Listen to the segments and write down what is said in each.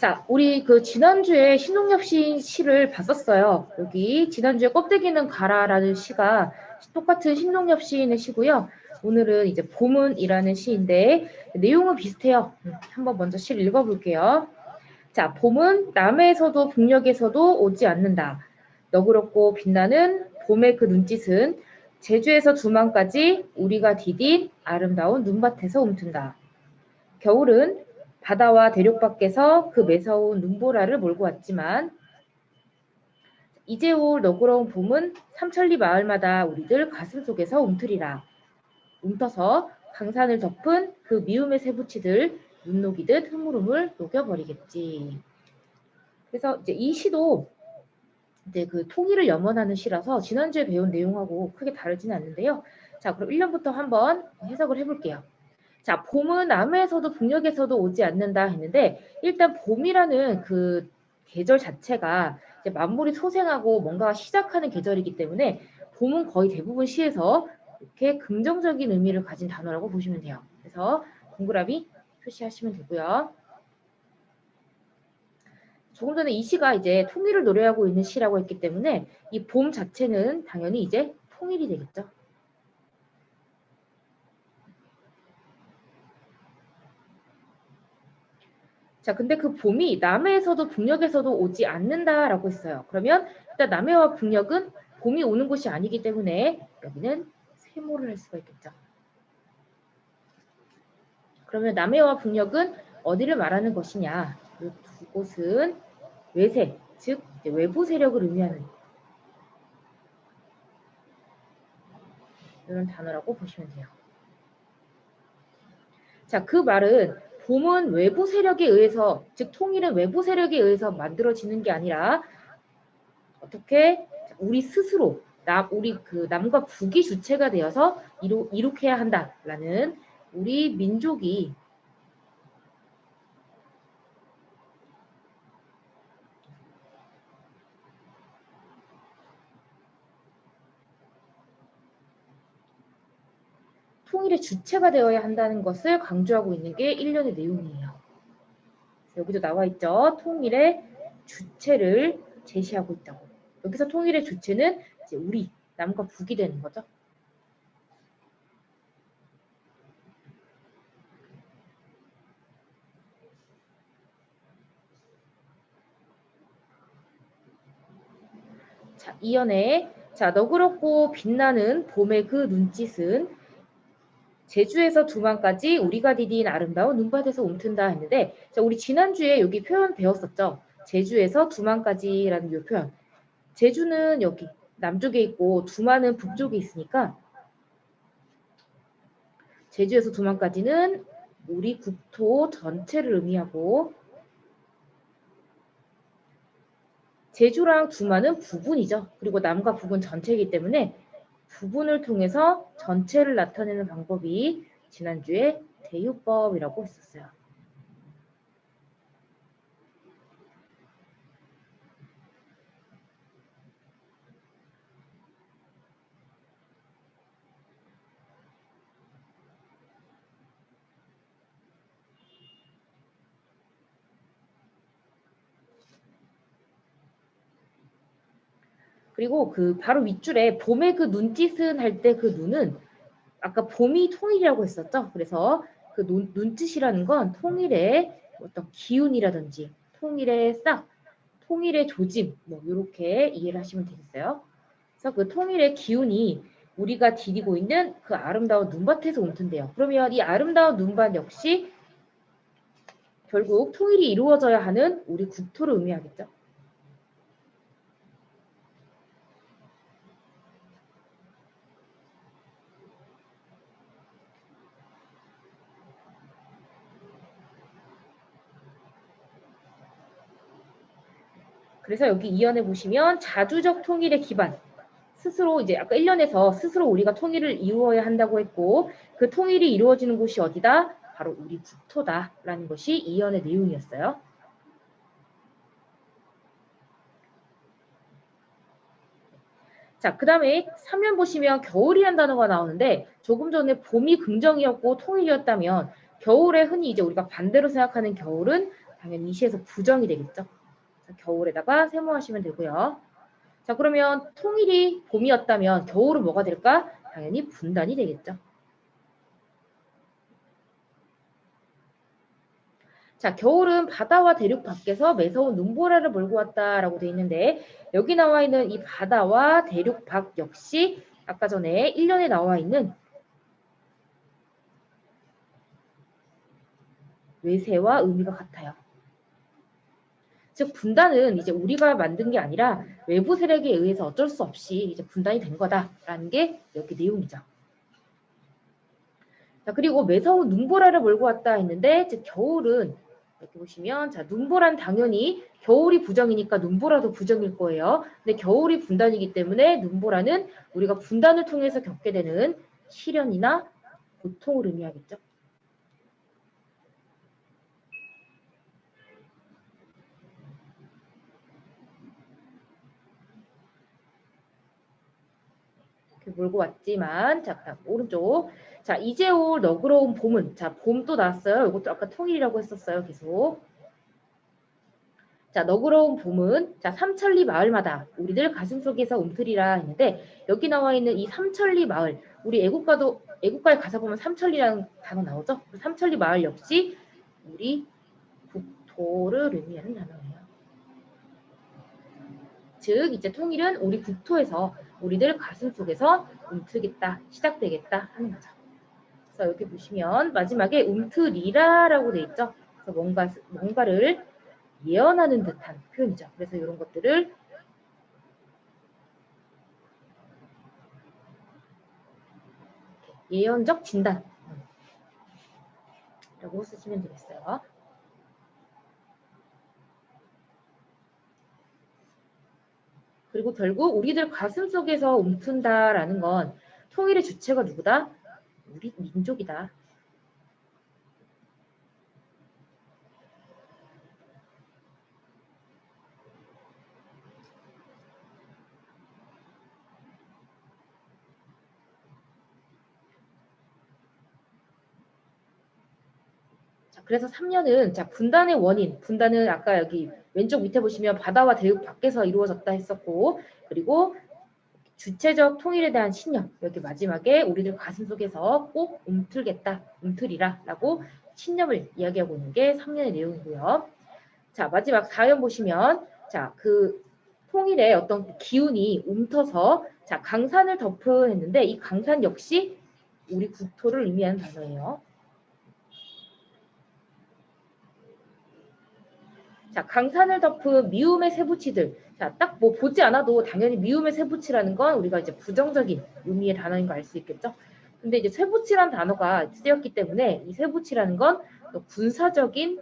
자, 우리 그 지난주에 신동엽 시를 봤었어요. 여기 지난주에 껍데기는 가라라는 시가 똑같은 신동엽 시인의 시고요. 오늘은 이제 봄은이라는 시인데 내용은 비슷해요. 한번 먼저 시를 읽어볼게요. 자, 봄은 남해에서도 북녘에서도 오지 않는다. 너그럽고 빛나는 봄의 그 눈짓은 제주에서 두만까지 우리가 디딘 아름다운 눈밭에서 움튼다. 겨울은 바다와 대륙 밖에서 그 매서운 눈보라를 몰고 왔지만 이제 올 너그러운 봄은 삼천리 마을마다 우리들 가슴속에서 움트리라. 움터서 강산을 덮은 그 미움의 새부치들 눈 녹이듯 흐물흐물 녹여버리겠지. 그래서 이제 이 시도 이제 그 통일을 염원하는 시라서 지난주에 배운 내용하고 크게 다르지는 않는데요. 자, 그럼 1년부터 한번 해석을 해볼게요. 자, 봄은 남해에서도 북녘에서도 오지 않는다 했는데 일단 봄이라는 그 계절 자체가 이제 만물이 소생하고 뭔가 시작하는 계절이기 때문에 봄은 거의 대부분 시에서 이렇게 긍정적인 의미를 가진 단어라고 보시면 돼요. 그래서 동그라미 표시하시면 되고요. 조금 전에 이 시가 이제 통일을 노래하고 있는 시라고 했기 때문에 이 봄 자체는 당연히 이제 통일이 되겠죠. 자, 근데 그 봄이 남해에서도 북녘에서도 오지 않는다라고 했어요. 그러면 일단 남해와 북녘은 봄이 오는 곳이 아니기 때문에 여기는 세모를 할 수가 있겠죠. 그러면 남해와 북녘은 어디를 말하는 것이냐? 이 두 곳은 외세, 즉 외부 세력을 의미하는 이런 단어라고 보시면 돼요. 자, 그 말은 봄은 외부 세력에 의해서, 즉 통일은 외부 세력에 의해서 만들어지는 게 아니라 어떻게 우리 스스로 우리 그 남과 북이 주체가 되어서 이룩해야 한다라는 우리 민족이 통일의 주체가 되어야 한다는 것을 강조하고 있는 게 1년의 내용이에요. 여기도 나와 있죠. 통일의 주체를 제시하고 있다고. 여기서 통일의 주체는 이제 우리 남과 북이 되는 거죠. 자, 이연의 자, 너그럽고 빛나는 봄의 그 눈짓은 제주에서 두만까지 우리가 디딘 아름다운 눈밭에서 움튼다 했는데 자, 우리 지난주에 여기 표현 배웠었죠. 제주에서 두만까지라는 이 표현. 제주는 여기 남쪽에 있고 두만은 북쪽에 있으니까 제주에서 두만까지는 우리 국토 전체를 의미하고 제주랑 두만은 부분이죠. 그리고 남과 북은 전체이기 때문에 부분을 통해서 전체를 나타내는 방법이 지난주에 대유법이라고 했었어요. 그리고 그 바로 윗줄에 봄의 그 눈짓은 할 때 그 눈은 아까 봄이 통일이라고 했었죠. 그래서 그 눈짓이라는 건 통일의 어떤 기운이라든지 통일의 싹, 통일의 조짐 뭐 이렇게 이해를 하시면 되겠어요. 그래서 그 통일의 기운이 우리가 디디고 있는 그 아름다운 눈밭에서 옮든대요. 그러면 이 아름다운 눈밭 역시 결국 통일이 이루어져야 하는 우리 국토를 의미하겠죠. 그래서 여기 2연에 보시면 자주적 통일의 기반, 스스로 이제 아까 1년에서 스스로 우리가 통일을 이루어야 한다고 했고 그 통일이 이루어지는 곳이 어디다? 바로 우리 국토다라는 것이 2연의 내용이었어요. 자, 그 다음에 3년 보시면 겨울이라는 단어가 나오는데 조금 전에 봄이 긍정이었고 통일이었다면 겨울에 흔히 이제 우리가 반대로 생각하는 겨울은 당연히 시에서 부정이 되겠죠. 자, 겨울에다가 세모하시면 되고요. 자, 그러면 통일이 봄이었다면 겨울은 뭐가 될까? 당연히 분단이 되겠죠. 자, 겨울은 바다와 대륙 밖에서 매서운 눈보라를 몰고 왔다라고 돼 있는데 여기 나와 있는 이 바다와 대륙 밖 역시 아까 전에 1년에 나와 있는 외세와 의미가 같아요. 즉 분단은 이제 우리가 만든 게 아니라 외부 세력에 의해서 어쩔 수 없이 이제 분단이 된 거다라는 게 여기 내용이죠. 자, 그리고 매서운 눈보라를 몰고 왔다 했는데 즉 겨울은 이렇게 보시면 자, 눈보라는 당연히 겨울이 부정이니까 눈보라도 부정일 거예요. 근데 겨울이 분단이기 때문에 눈보라는 우리가 분단을 통해서 겪게 되는 시련이나 고통을 의미하겠죠. 몰고 왔지만 자, 오른쪽. 자, 이제 올 너그러운 봄은 자, 봄 또 나왔어요. 이것도 아까 통일이라고 했었어요. 계속. 자, 너그러운 봄은 자, 삼천리 마을마다 우리들 가슴속에서 움트리라 했는데 여기 나와 있는 이 삼천리 마을 우리 애국가에 가사 보면 삼천리라는 단어 나오죠. 그 삼천리 마을 역시 우리 국토를 의미하는 단어예요. 즉 이제 통일은 우리 국토에서 우리들 가슴속에서 움트겠다, 시작되겠다 하는 거죠. 그래서 여기 보시면 마지막에 움트리라라고 돼 있죠. 그래서 뭔가를 예언하는 듯한 표현이죠. 그래서 이런 것들을 예언적 진단이라고 쓰시면 되겠어요. 그리고 결국 우리들 가슴속에서 움튼다라는 건 통일의 주체가 누구다? 우리 민족이다. 자, 그래서 3년은 자, 분단의 원인, 분단은 아까 여기 왼쪽 밑에 보시면 바다와 대륙 밖에서 이루어졌다 했었고 그리고 주체적 통일에 대한 신념 여기 마지막에 우리들 가슴속에서 꼭 움틀겠다, 움틀이라 라고 신념을 이야기하고 있는 게 3년의 내용이고요. 자, 마지막 4연 보시면 자, 그 통일의 어떤 기운이 움터서 자, 강산을 덮어했는데 이 강산 역시 우리 국토를 의미하는 단어예요. 자, 강산을 덮은 미움의 세부치들. 자, 딱 뭐 보지 않아도 당연히 미움의 세부치라는 건 우리가 이제 부정적인 의미의 단어인 거 알 수 있겠죠? 근데 이제 세부치라는 단어가 쓰였기 때문에 이 세부치라는 건 군사적인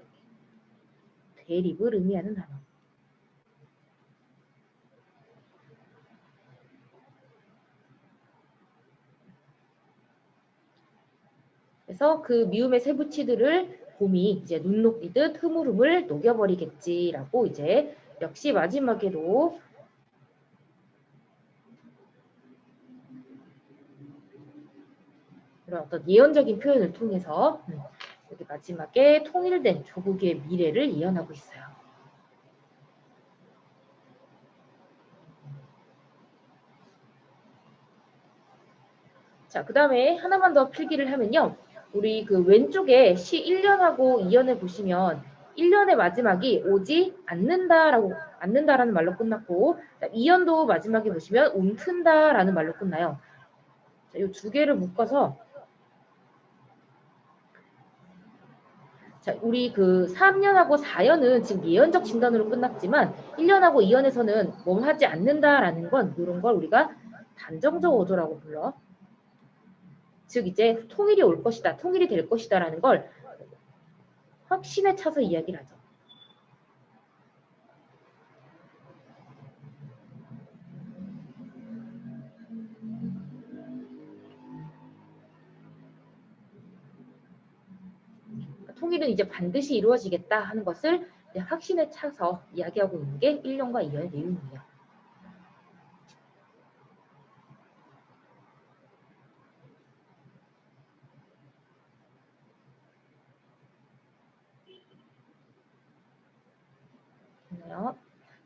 대립을 의미하는 단어. 그래서 그 미움의 세부치들을 봄이 이제 눈 녹이듯 흐물흐물 녹여버리겠지라고 이제 역시 마지막에도 이런 어떤 예언적인 표현을 통해서 여기 마지막에 통일된 조국의 미래를 예언하고 있어요. 자, 그 다음에 하나만 더 필기를 하면요. 우리 그 왼쪽에 시 1년하고 2년을 보시면 1년의 마지막이 오지 않는다라는 말로 끝났고 2년도 마지막에 보시면 움튼다라는 말로 끝나요. 자, 이 두 개를 묶어서 자, 우리 그 3년하고 4년은 지금 예언적 진단으로 끝났지만 1년하고 2년에서는 뭘 하지 않는다라는 건 이런 걸 우리가 단정적 어조라고 불러. 즉 이제 통일이 올 것이다, 통일이 될 것이다라는 걸 확신에 차서 이야기를 하죠. 통일은 이제 반드시 이루어지겠다 하는 것을 확신에 차서 이야기하고 있는 게 1년과 2년의 내용이에요.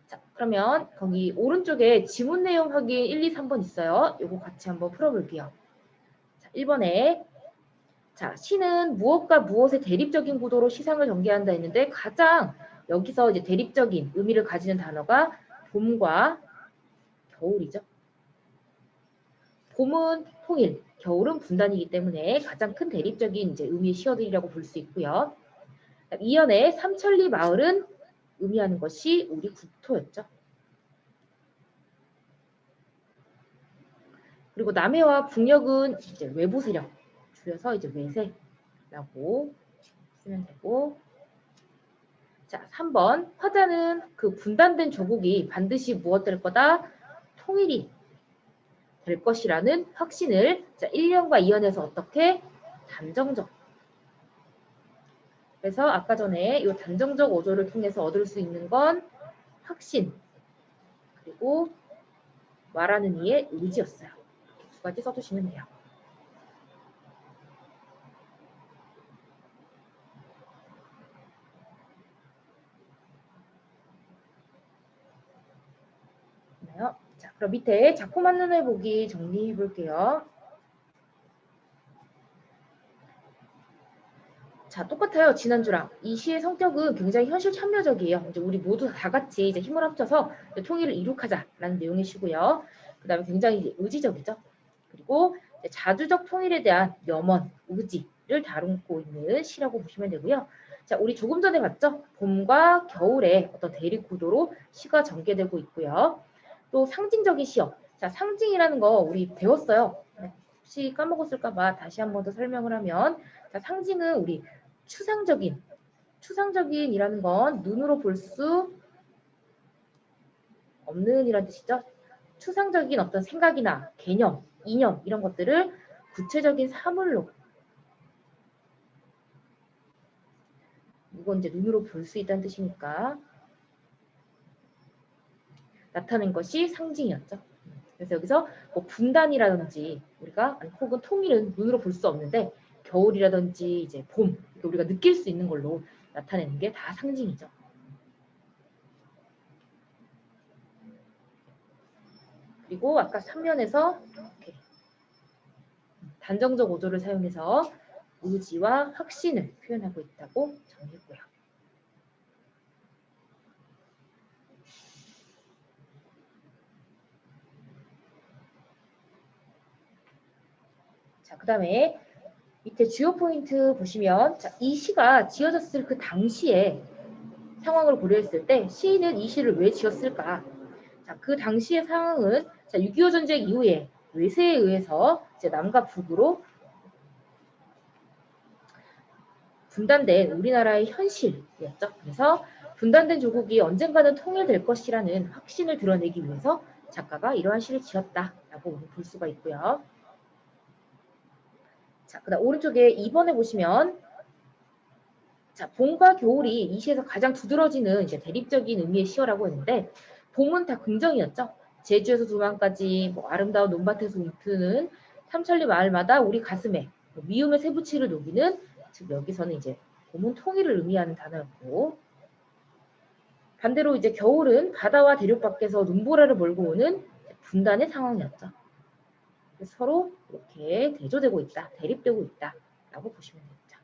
자, 그러면 거기 오른쪽에 지문 내용 확인 1, 2, 3번 있어요. 요거 같이 한번 풀어볼게요. 자, 1번에 자, 시는 무엇과 무엇의 대립적인 구도로 시상을 전개한다 했는데 가장 여기서 이제 대립적인 의미를 가지는 단어가 봄과 겨울이죠. 봄은 통일, 겨울은 분단이기 때문에 가장 큰 대립적인 이제 의미의 시어들이라고 볼 수 있고요. 이연의 삼천리 마을은 의미하는 것이 우리 국토였죠. 그리고 남해와 북녘은 이제 외부 세력, 줄여서 이제 외세라고 쓰면 되고. 자, 3번 화자는 그 분단된 조국이 반드시 무엇 될 거다? 통일이 될 것이라는 확신을 자, 1년과 2연에서 어떻게? 단정적. 그래서 아까 전에 이 단정적 어조를 통해서 얻을 수 있는 건 확신, 그리고 말하는 이의 의지였어요. 이렇게 두 가지 써주시면 돼요. 자, 그럼 밑에 작품 한눈에 보기 정리해 볼게요. 자, 똑같아요. 지난주랑. 이 시의 성격은 굉장히 현실 참여적이에요. 이제 우리 모두 다 같이 이제 힘을 합쳐서 통일을 이룩하자라는 내용의 시고요. 그 다음에 굉장히 의지적이죠. 그리고 자주적 통일에 대한 염원, 의지를 다루고 있는 시라고 보시면 되고요. 자, 우리 조금 전에 봤죠? 봄과 겨울의 어떤 대립 구도로 시가 전개되고 있고요. 또 상징적인 시요. 자, 상징이라는 거 우리 배웠어요. 혹시 까먹었을까봐 다시 한 번 더 설명을 하면, 자, 상징은 우리 추상적인이라는 건 눈으로 볼 수 없는 이란 뜻이죠. 추상적인 어떤 생각이나 개념, 이념 이런 것들을 구체적인 사물로 이건 이제 눈으로 볼 수 있다는 뜻이니까 나타낸 것이 상징이었죠. 그래서 여기서 뭐 분단이라든지 우리가 혹은 통일은 눈으로 볼 수 없는데 겨울이라든지 이제 봄 우리가 느낄 수 있는 걸로 나타내는 게 다 상징이죠. 그리고 아까 3면에서 이렇게 단정적 어조를 사용해서 의지와 확신을 표현하고 있다고 정리했고요. 자, 그 다음에 밑에 주요 포인트 보시면 자, 이 시가 지어졌을 그 당시에 상황을 고려했을 때 시인은 이 시를 왜 지었을까? 자, 그 당시의 상황은 자, 6.25 전쟁 이후에 외세에 의해서 이제 남과 북으로 분단된 우리나라의 현실이었죠. 그래서 분단된 조국이 언젠가는 통일될 것이라는 확신을 드러내기 위해서 작가가 이러한 시를 지었다라고 볼 수가 있고요. 자, 그다음 오른쪽에 2번에 보시면 자, 봄과 겨울이 이 시에서 가장 두드러지는 이제 대립적인 의미의 시어라고 했는데 봄은 다 긍정이었죠. 제주에서 두만까지 뭐 아름다운 논밭에서 움트는 삼천리 마을마다 우리 가슴에 미움의 세부치를 녹이는 즉 여기서는 이제 봄은 통일을 의미하는 단어였고 반대로 이제 겨울은 바다와 대륙 밖에서 눈보라를 몰고 오는 분단의 상황이었죠. 서로 이렇게 대조되고 있다, 대립되고 있다라고 보시면 됩니다.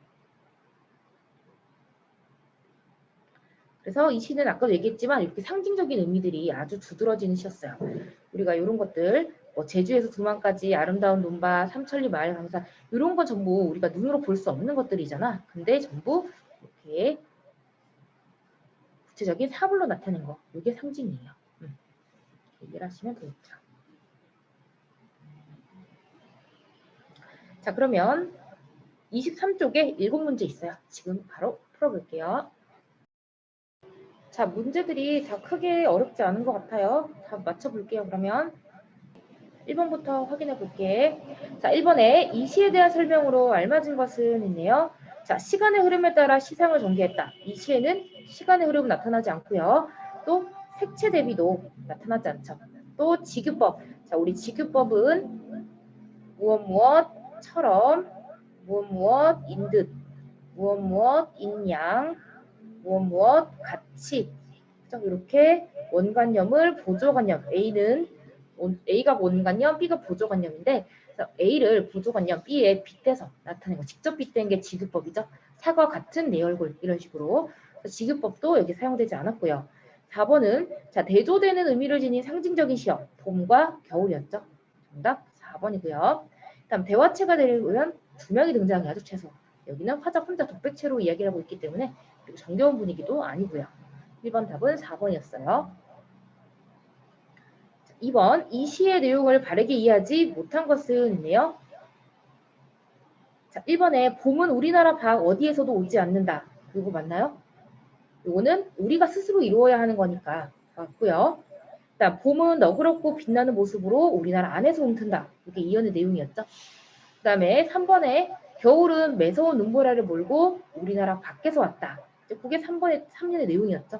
그래서 이 시는 아까도 얘기했지만 이렇게 상징적인 의미들이 아주 두드러지는 시였어요. 우리가 이런 것들 뭐 제주에서 두만까지 아름다운 논밭, 삼천리 마을 강산 이런 건 전부 우리가 눈으로 볼 수 없는 것들이잖아. 근데 전부 이렇게 구체적인 사물로 나타낸 거. 이게 상징이에요. 얘기를 하시면 되겠죠. 자, 그러면 23쪽에 7문제 있어요. 지금 바로 풀어볼게요. 자, 문제들이 다 크게 어렵지 않은 것 같아요. 다 맞춰볼게요. 그러면 1번부터 확인해 볼게. 자, 1번에 이 시에 대한 설명으로 알맞은 것은 있네요. 자, 시간의 흐름에 따라 시상을 전개했다. 이 시에는 시간의 흐름은 나타나지 않고요. 또 색채 대비도 나타나지 않죠. 또 지규법. 자, 우리 지규법은 무엇무엇처럼 무엇무엇인 듯 무엇무엇인 양 무엇무엇 같이 이렇게 원관념을 보조관념, A가 원관념, B가 보조관념인데 A를 보조관념 B에 빗대서 나타낸 거, 직접 빗댄 게 지급법이죠. 사과 같은 내 얼굴 이런 식으로 지급법도 여기 사용되지 않았고요. 4번은 자 대조되는 의미를 지닌 상징적인 시어 봄과 겨울이었죠. 정답 4번이고요. 다음 대화체가 되려면 2명이 등장해야죠. 최소. 여기는 화자 혼자 독백체로 이야기를 하고 있기 때문에 그리고 정겨운 분위기도 아니고요. 1번 답은 4번이었어요. 2번 이 시의 내용을 바르게 이해하지 못한 것은 있네요. 자, 1번에 봄은 우리나라 밖 어디에서도 오지 않는다. 이거 맞나요? 이거는 우리가 스스로 이루어야 하는 거니까 맞고요. 그다음 봄은 너그럽고 빛나는 모습으로 우리나라 안에서 움튼다. 이게 이연의 내용이었죠. 그 다음에 3번에 겨울은 매서운 눈보라를 몰고 우리나라 밖에서 왔다. 그게 3년의 내용이었죠.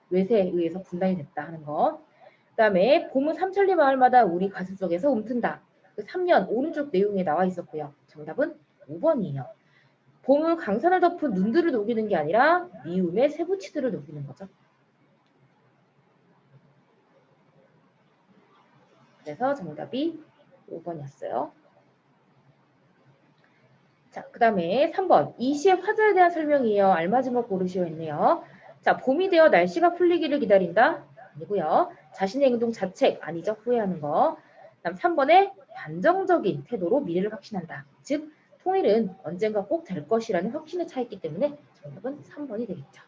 외세에 의해서 분단이 됐다 하는 거. 그 다음에 봄은 삼천리 마을마다 우리 가슴속에서 움튼다. 그 3년 오른쪽 내용에 나와 있었고요. 정답은 5번이에요. 봄은 강산을 덮은 눈들을 녹이는 게 아니라 미움의 쇠붙이들을 녹이는 거죠. 그래서 정답이 5번이었어요. 자, 그 다음에 3번. 이 시의 화자에 대한 설명이에요. 알맞은 것 고르시오 했네요. 자, 봄이 되어 날씨가 풀리기를 기다린다. 아니고요. 자신의 행동 자책 아니죠. 후회하는 거. 다음 3번에 단정적인 태도로 미래를 확신한다. 즉 통일은 언젠가 꼭 될 것이라는 확신에 차 있기 때문에 정답은 3번이 되겠죠.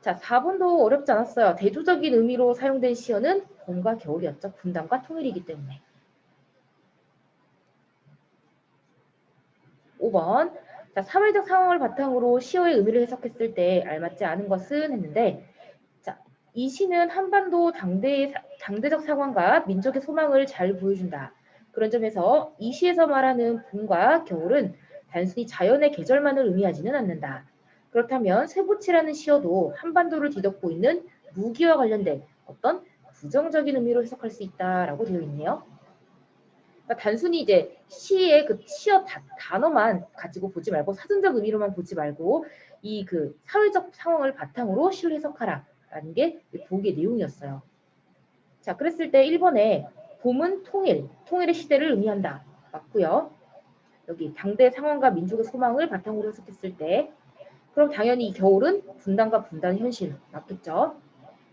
자, 4번도 어렵지 않았어요. 대조적인 의미로 사용된 시어는 봄과 겨울이었죠. 분단과 통일이기 때문에. 5번. 자, 사회적 상황을 바탕으로 시어의 의미를 해석했을 때 알맞지 않은 것은 했는데 자, 이 시는 한반도 당대적 상황과 민족의 소망을 잘 보여준다. 그런 점에서 이 시에서 말하는 봄과 겨울은 단순히 자연의 계절만을 의미하지는 않는다. 그렇다면 쇠붙이라는 시어도 한반도를 뒤덮고 있는 무기와 관련된 어떤 부정적인 의미로 해석할 수 있다라고 되어 있네요. 그러니까 단순히 이제 시의 그 시어 단어만 가지고 보지 말고 사전적 의미로만 보지 말고 이 그 사회적 상황을 바탕으로 시를 해석하라라는 게 보기의 내용이었어요. 자, 그랬을 때 1번에 봄은 통일의 시대를 의미한다. 맞고요. 여기 당대 상황과 민족의 소망을 바탕으로 해석했을 때 그럼 당연히 겨울은 분단과 분단의 현실 맞겠죠.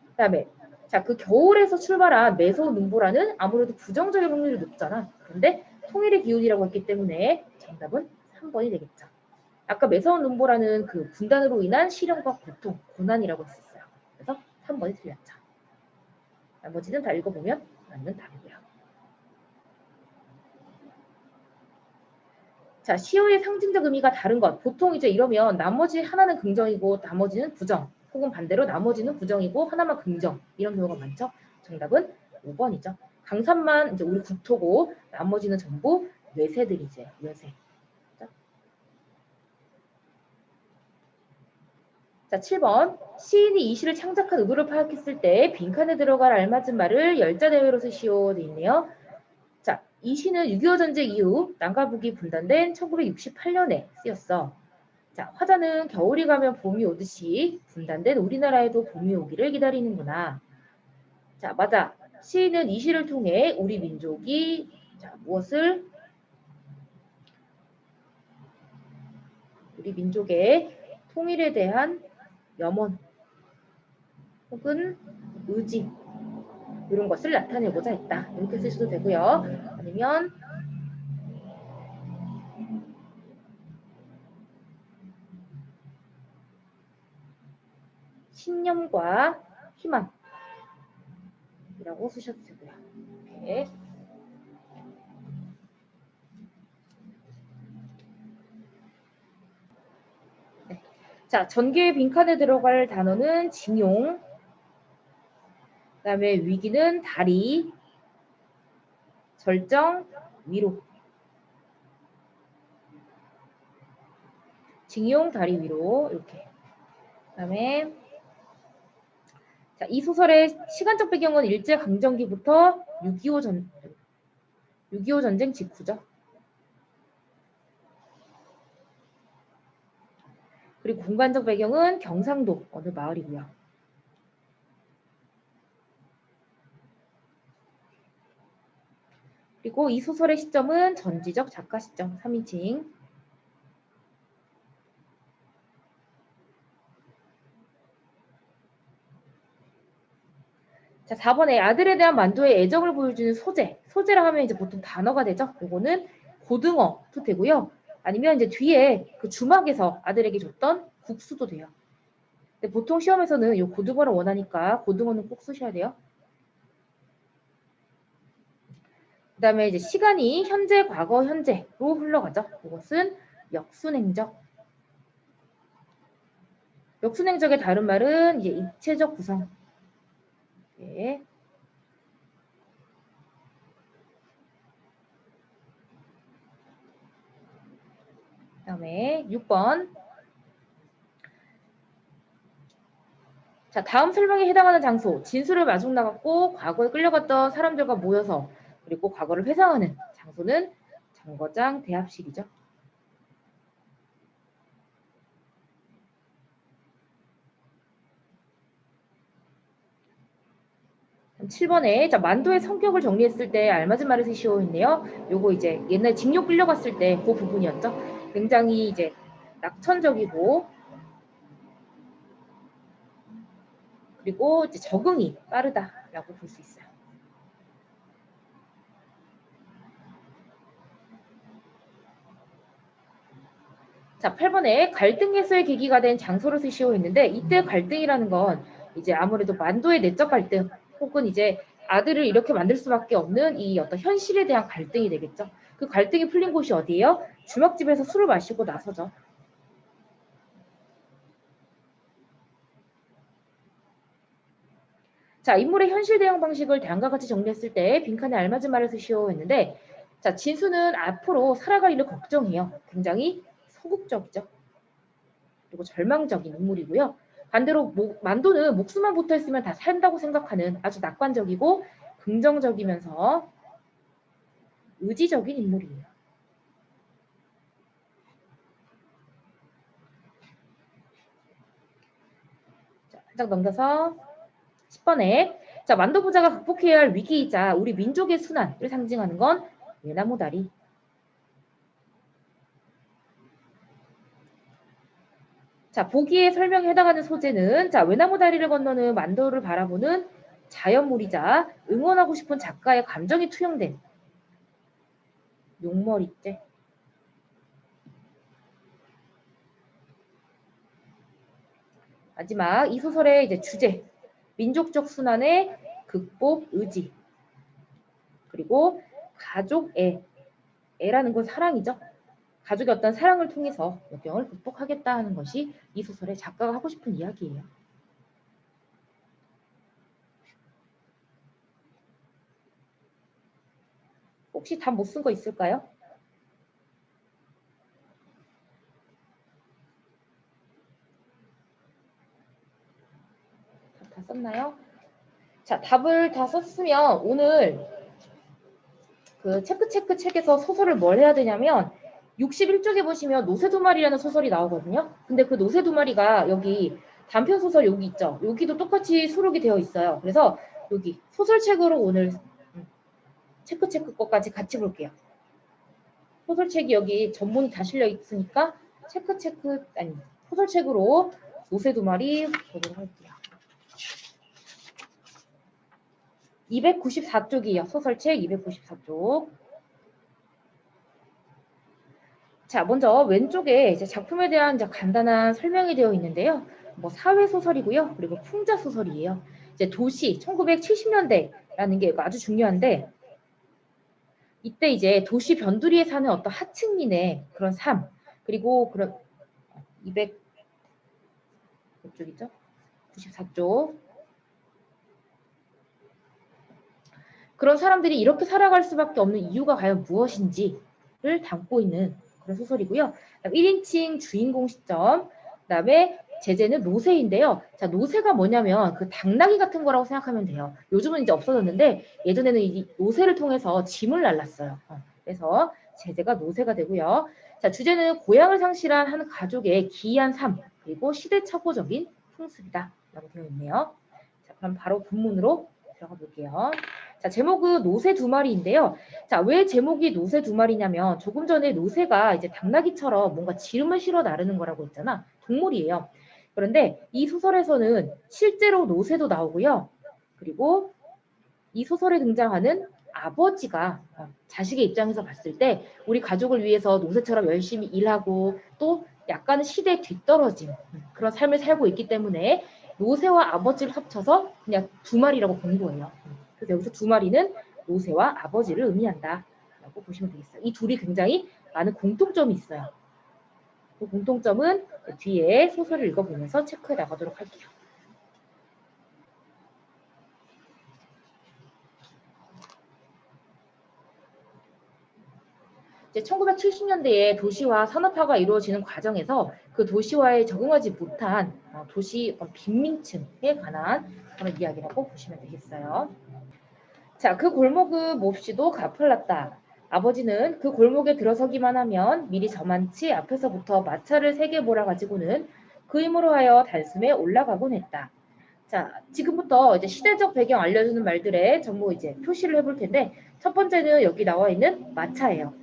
그 다음에 자, 그 겨울에서 출발한 매서운 눈보라는 아무래도 부정적인 확률이 높잖아. 그런데 통일의 기운이라고 했기 때문에 정답은 3번이 되겠죠. 아까 매서운 눈보라는 그 분단으로 인한 시련과 고통, 고난이라고 했었어요. 그래서 3번이 틀렸죠. 나머지는 다 읽어보면 맞는 답이고요. 자, 시어의 상징적 의미가 다른 것. 보통 이제 이러면 나머지 하나는 긍정이고 나머지는 부정. 혹은 반대로 나머지는 부정이고 하나만 긍정. 이런 경우가 많죠. 정답은 5번이죠. 강산만 이제 우리 국토고 나머지는 전부 외세들이죠. 외세. 자, 7번. 시인이 이 시를 창작한 의도를 파악했을 때 빈칸에 들어갈 알맞은 말을 열자대외로 쓰시오. 돼 있네요. 자, 이 시는 6.25 전쟁 이후 남과 북이 분단된 1968년에 쓰였어. 자, 화자는 겨울이 가면 봄이 오듯이 분단된 우리나라에도 봄이 오기를 기다리는구나. 자, 맞아. 시인은 이 시를 통해 우리 민족이 우리 민족의 통일에 대한 염원 혹은 의지 이런 것을 나타내고자 했다. 이렇게 쓰셔도 되고요. 아니면 신념과 희망이라고 쓰셔도 되고요. 이렇게. 네. 자, 전개의 빈칸에 들어갈 단어는 징용, 그 다음에 위기는 다리, 절정, 위로. 징용, 다리 위로 이렇게. 그 다음에 자, 이 소설의 시간적 배경은 일제강점기부터 6.25 전쟁 직후죠. 그리고 공간적 배경은 경상도 어느 마을이고요. 그리고 이 소설의 시점은 전지적 작가 시점 3인칭. 자, 4번에 아들에 대한 만두의 애정을 보여주는 소재. 소재라 하면 이제 보통 단어가 되죠. 이거는 고등어도 되고요. 아니면 이제 뒤에 그 주막에서 아들에게 줬던 국수도 돼요. 근데 보통 시험에서는 이 고등어를 원하니까 고등어는 꼭 쓰셔야 돼요. 그 다음에 이제 시간이 현재, 과거, 현재로 흘러가죠. 이것은 역순행적. 역순행적의 다른 말은 이제 입체적 구성. 네. 그 다음에 6번. 자, 다음 설명에 해당하는 장소. 진술을 마중 나갔고 과거에 끌려갔던 사람들과 모여서 그리고 과거를 회상하는 장소는 정거장 대합실이죠. 7번에 자, 만도의 성격을 정리했을 때 알맞은 말을 쓰시오 있네요. 요거 이제 옛날 징용 끌려갔을 때 그 부분이었죠. 굉장히 이제 낙천적이고 그리고 이제 적응이 빠르다라고 볼 수 있어요. 자, 8번에 갈등 해소의 계기가 된 장소를 쓰시오 했는데 이때 갈등이라는 건 이제 아무래도 만도의 내적 갈등 혹은 이제 아들을 이렇게 만들 수밖에 없는 이 어떤 현실에 대한 갈등이 되겠죠. 그 갈등이 풀린 곳이 어디예요? 주막집에서 술을 마시고 나서죠. 자, 인물의 현실 대응 방식을 다음과 같이 정리했을 때 빈칸에 알맞은 말을 쓰시오 했는데 자, 진수는 앞으로 살아갈 일을 걱정해요. 굉장히 소극적이죠. 그리고 절망적인 인물이고요. 반대로 만도는 목숨만 붙어있으면 다 산다고 생각하는 아주 낙관적이고 긍정적이면서 의지적인 인물이에요. 자, 한 장 넘겨서 10번에 자, 만도 부자가 극복해야 할 위기이자 우리 민족의 순환을 상징하는 건 외나무 다리. 자, 보기에 설명에 해당하는 소재는 자, 외나무 다리를 건너는 만도를 바라보는 자연물이자 응원하고 싶은 작가의 감정이 투영된 용머리째. 마지막 이 소설의 이제 주제 민족적 순환의 극복 의지 그리고 가족애 애라는 건 사랑이죠. 가족의 어떤 사랑을 통해서 역경을 극복하겠다 하는 것이 이 소설의 작가가 하고 싶은 이야기예요. 혹시 답 못 쓴 거 있을까요? 다 썼나요? 자, 답을 다 썼으면 오늘 그 체크 책에서 소설을 뭘 해야 되냐면 61쪽에 보시면 노새 두 마리라는 소설이 나오거든요. 근데 그 노새 두 마리가 여기 단편 소설 여기 있죠. 여기도 똑같이 수록이 되어 있어요. 그래서 여기 소설책으로 오늘 체크 것까지 같이 볼게요. 소설책이 여기 전문이 다 실려 있으니까 아니 소설책으로 노새 두 마리 보도록 할게요. 294쪽이에요. 소설책 294쪽. 자, 먼저 왼쪽에 이제 작품에 대한 이제 간단한 설명이 되어 있는데요. 뭐 사회 소설이고요. 그리고 풍자 소설이에요. 이제 도시 1970년대라는 게 아주 중요한데 이때 이제 도시 변두리에 사는 어떤 하층민의 그런 삶 그리고 그런 200 쪽이죠? 94쪽 그런 사람들이 이렇게 살아갈 수밖에 없는 이유가 과연 무엇인지를 담고 있는 그런 소설이고요. 1인칭 주인공 시점, 그다음에 제재는 노새인데요. 자, 노새가 뭐냐면 그 당나귀 같은 거라고 생각하면 돼요. 요즘은 이제 없어졌는데 예전에는 이 노새를 통해서 짐을 날랐어요. 그래서 제재가 노새가 되고요. 자, 주제는 고향을 상실한 한 가족의 기이한 삶, 그리고 시대착오적인 풍습이다 라고 되어 있네요. 자, 그럼 바로 본문으로 들어가 볼게요. 자, 제목은 노새 두 마리인데요. 자, 왜 제목이 노새 두 마리냐면 조금 전에 노새가 이제 당나귀처럼 뭔가 지름을 실어 나르는 거라고 했잖아. 동물이에요. 그런데 이 소설에서는 실제로 노새도 나오고요. 그리고 이 소설에 등장하는 아버지가 자식의 입장에서 봤을 때 우리 가족을 위해서 노새처럼 열심히 일하고 또 약간은 시대에 뒤떨어진 그런 삶을 살고 있기 때문에 노새와 아버지를 합쳐서 그냥 두 마리라고 본 거예요. 그래서 여기서 두 마리는 노새와 아버지를 의미한다 라고 보시면 되겠어요. 이 둘이 굉장히 많은 공통점이 있어요. 그 공통점은 뒤에 소설을 읽어보면서 체크해 나가도록 할게요. 이제 1970년대에 도시화 산업화가 이루어지는 과정에서 그 도시화에 적응하지 못한 도시 빈민층에 관한 그런 이야기라고 보시면 되겠어요. 자, 그 골목은 몹시도 가팔랐다. 아버지는 그 골목에 들어서기만 하면 미리 저만치 앞에서부터 마차를 3개 몰아가지고는 그 힘으로 하여 단숨에 올라가곤 했다. 자, 지금부터 이제 시대적 배경 알려주는 말들에 전부 이제 표시를 해볼 텐데 첫 번째는 여기 나와 있는 마차예요.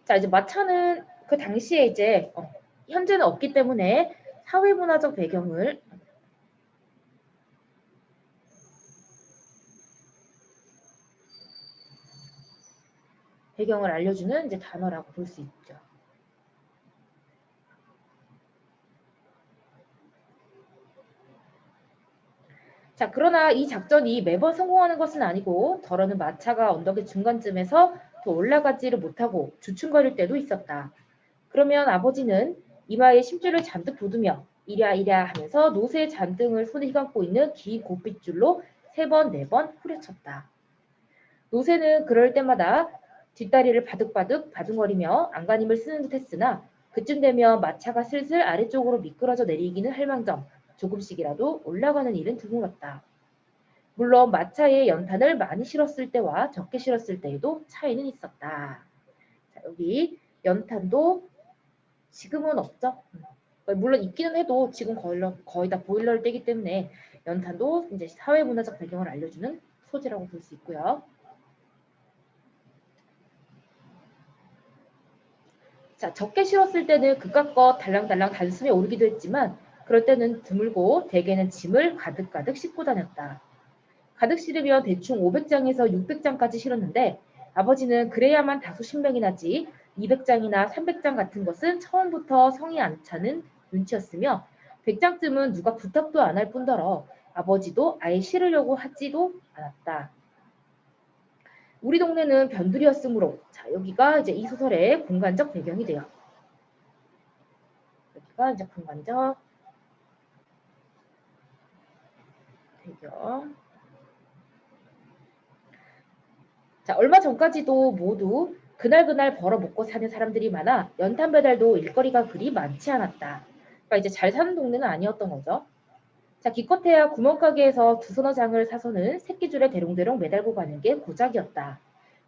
자, 이제 마차는 그 당시에 이제 현재는 없기 때문에 사회문화적 배경을 알려주는 이제 단어라고 볼 수 있죠. 자, 그러나 이 작전이 매번 성공하는 것은 아니고 더러는 마차가 언덕의 중간쯤에서 더 올라가지를 못하고 주춤거릴 때도 있었다. 그러면 아버지는 이마에 심줄을 잔뜩 돋우며 이랴 이랴 하면서 노새 잔등을 손에 휘감고 있는 긴 고삐줄로 3번, 4번 후려쳤다. 노새는 그럴 때마다 뒷다리를 바득바득 바둥거리며 안간힘을 쓰는 듯 했으나 그쯤 되면 마차가 슬슬 아래쪽으로 미끄러져 내리기는 할망정 조금씩이라도 올라가는 일은 드물었다. 물론 마차에 연탄을 많이 실었을 때와 적게 실었을 때에도 차이는 있었다. 자, 여기 연탄도 지금은 없죠. 물론 있기는 해도 지금 거의 다 보일러를 떼기 때문에 연탄도 이제 사회문화적 배경을 알려주는 소재라고 볼 수 있고요. 자, 적게 실었을 때는 그깟것 달랑달랑 단숨에 오르기도 했지만 그럴 때는 드물고 대개는 짐을 가득가득 싣고 다녔다. 가득 실으면 대충 500장에서 600장까지 실었는데 아버지는 그래야만 다소 신명이 나지 200장이나 300장 같은 것은 처음부터 성이 안 차는 눈치였으며 100장쯤은 누가 부탁도 안 할 뿐더러 아버지도 아예 실으려고 하지도 않았다. 우리 동네는 변두리였으므로 자, 여기가 이제 이 소설의 공간적 배경이 돼요. 여기가 이제 공간적 배경. 자, 얼마 전까지도 모두 그날그날 벌어 먹고 사는 사람들이 많아 연탄 배달도 일거리가 그리 많지 않았다. 그러니까 이제 잘 사는 동네는 아니었던 거죠. 자, 기껏해야 구멍가게에서 두서너 장을 사서는 새끼줄에 대롱대롱 매달고 가는 게 고작이었다.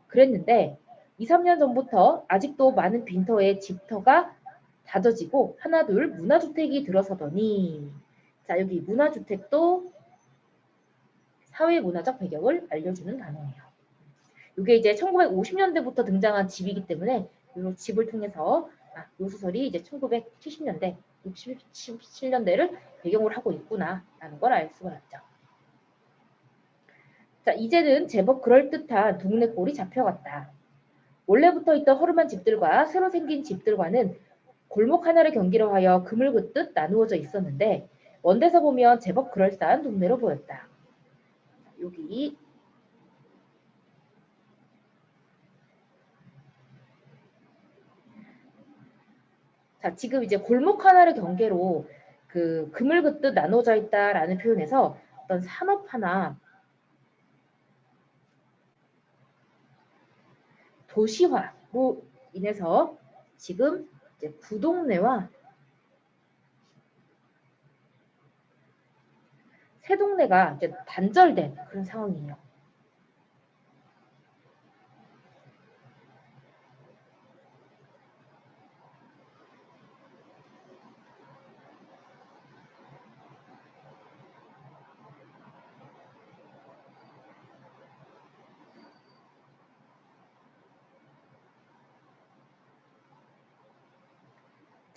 그랬는데 2, 3년 전부터 아직도 많은 빈터에 집터가 다져지고 하나둘 문화주택이 들어서더니 자, 여기 문화주택도 사회문화적 배경을 알려주는 단어예요. 이게 이제 1950년대부터 등장한 집이기 때문에 이 집을 통해서 이 소설이 이제 1970년대, 67년대를 배경으로 하고 있구나라는 걸 알 수가 있죠. 자, 이제는 제법 그럴듯한 동네 꼴이 잡혀갔다. 원래부터 있던 허름한 집들과 새로 생긴 집들과는 골목 하나를 경계로 하여 그물 긋듯 나누어져 있었는데 먼데서 보면 제법 그럴싸한 동네로 보였다. 여기 자, 지금 이제 골목 하나를 경계로 그 그물 긋듯 나눠져 있다라는 표현에서 어떤 산업 하나 도시화로 인해서 지금 이제 구동네와 새 동네가 이제 단절된 그런 상황이에요.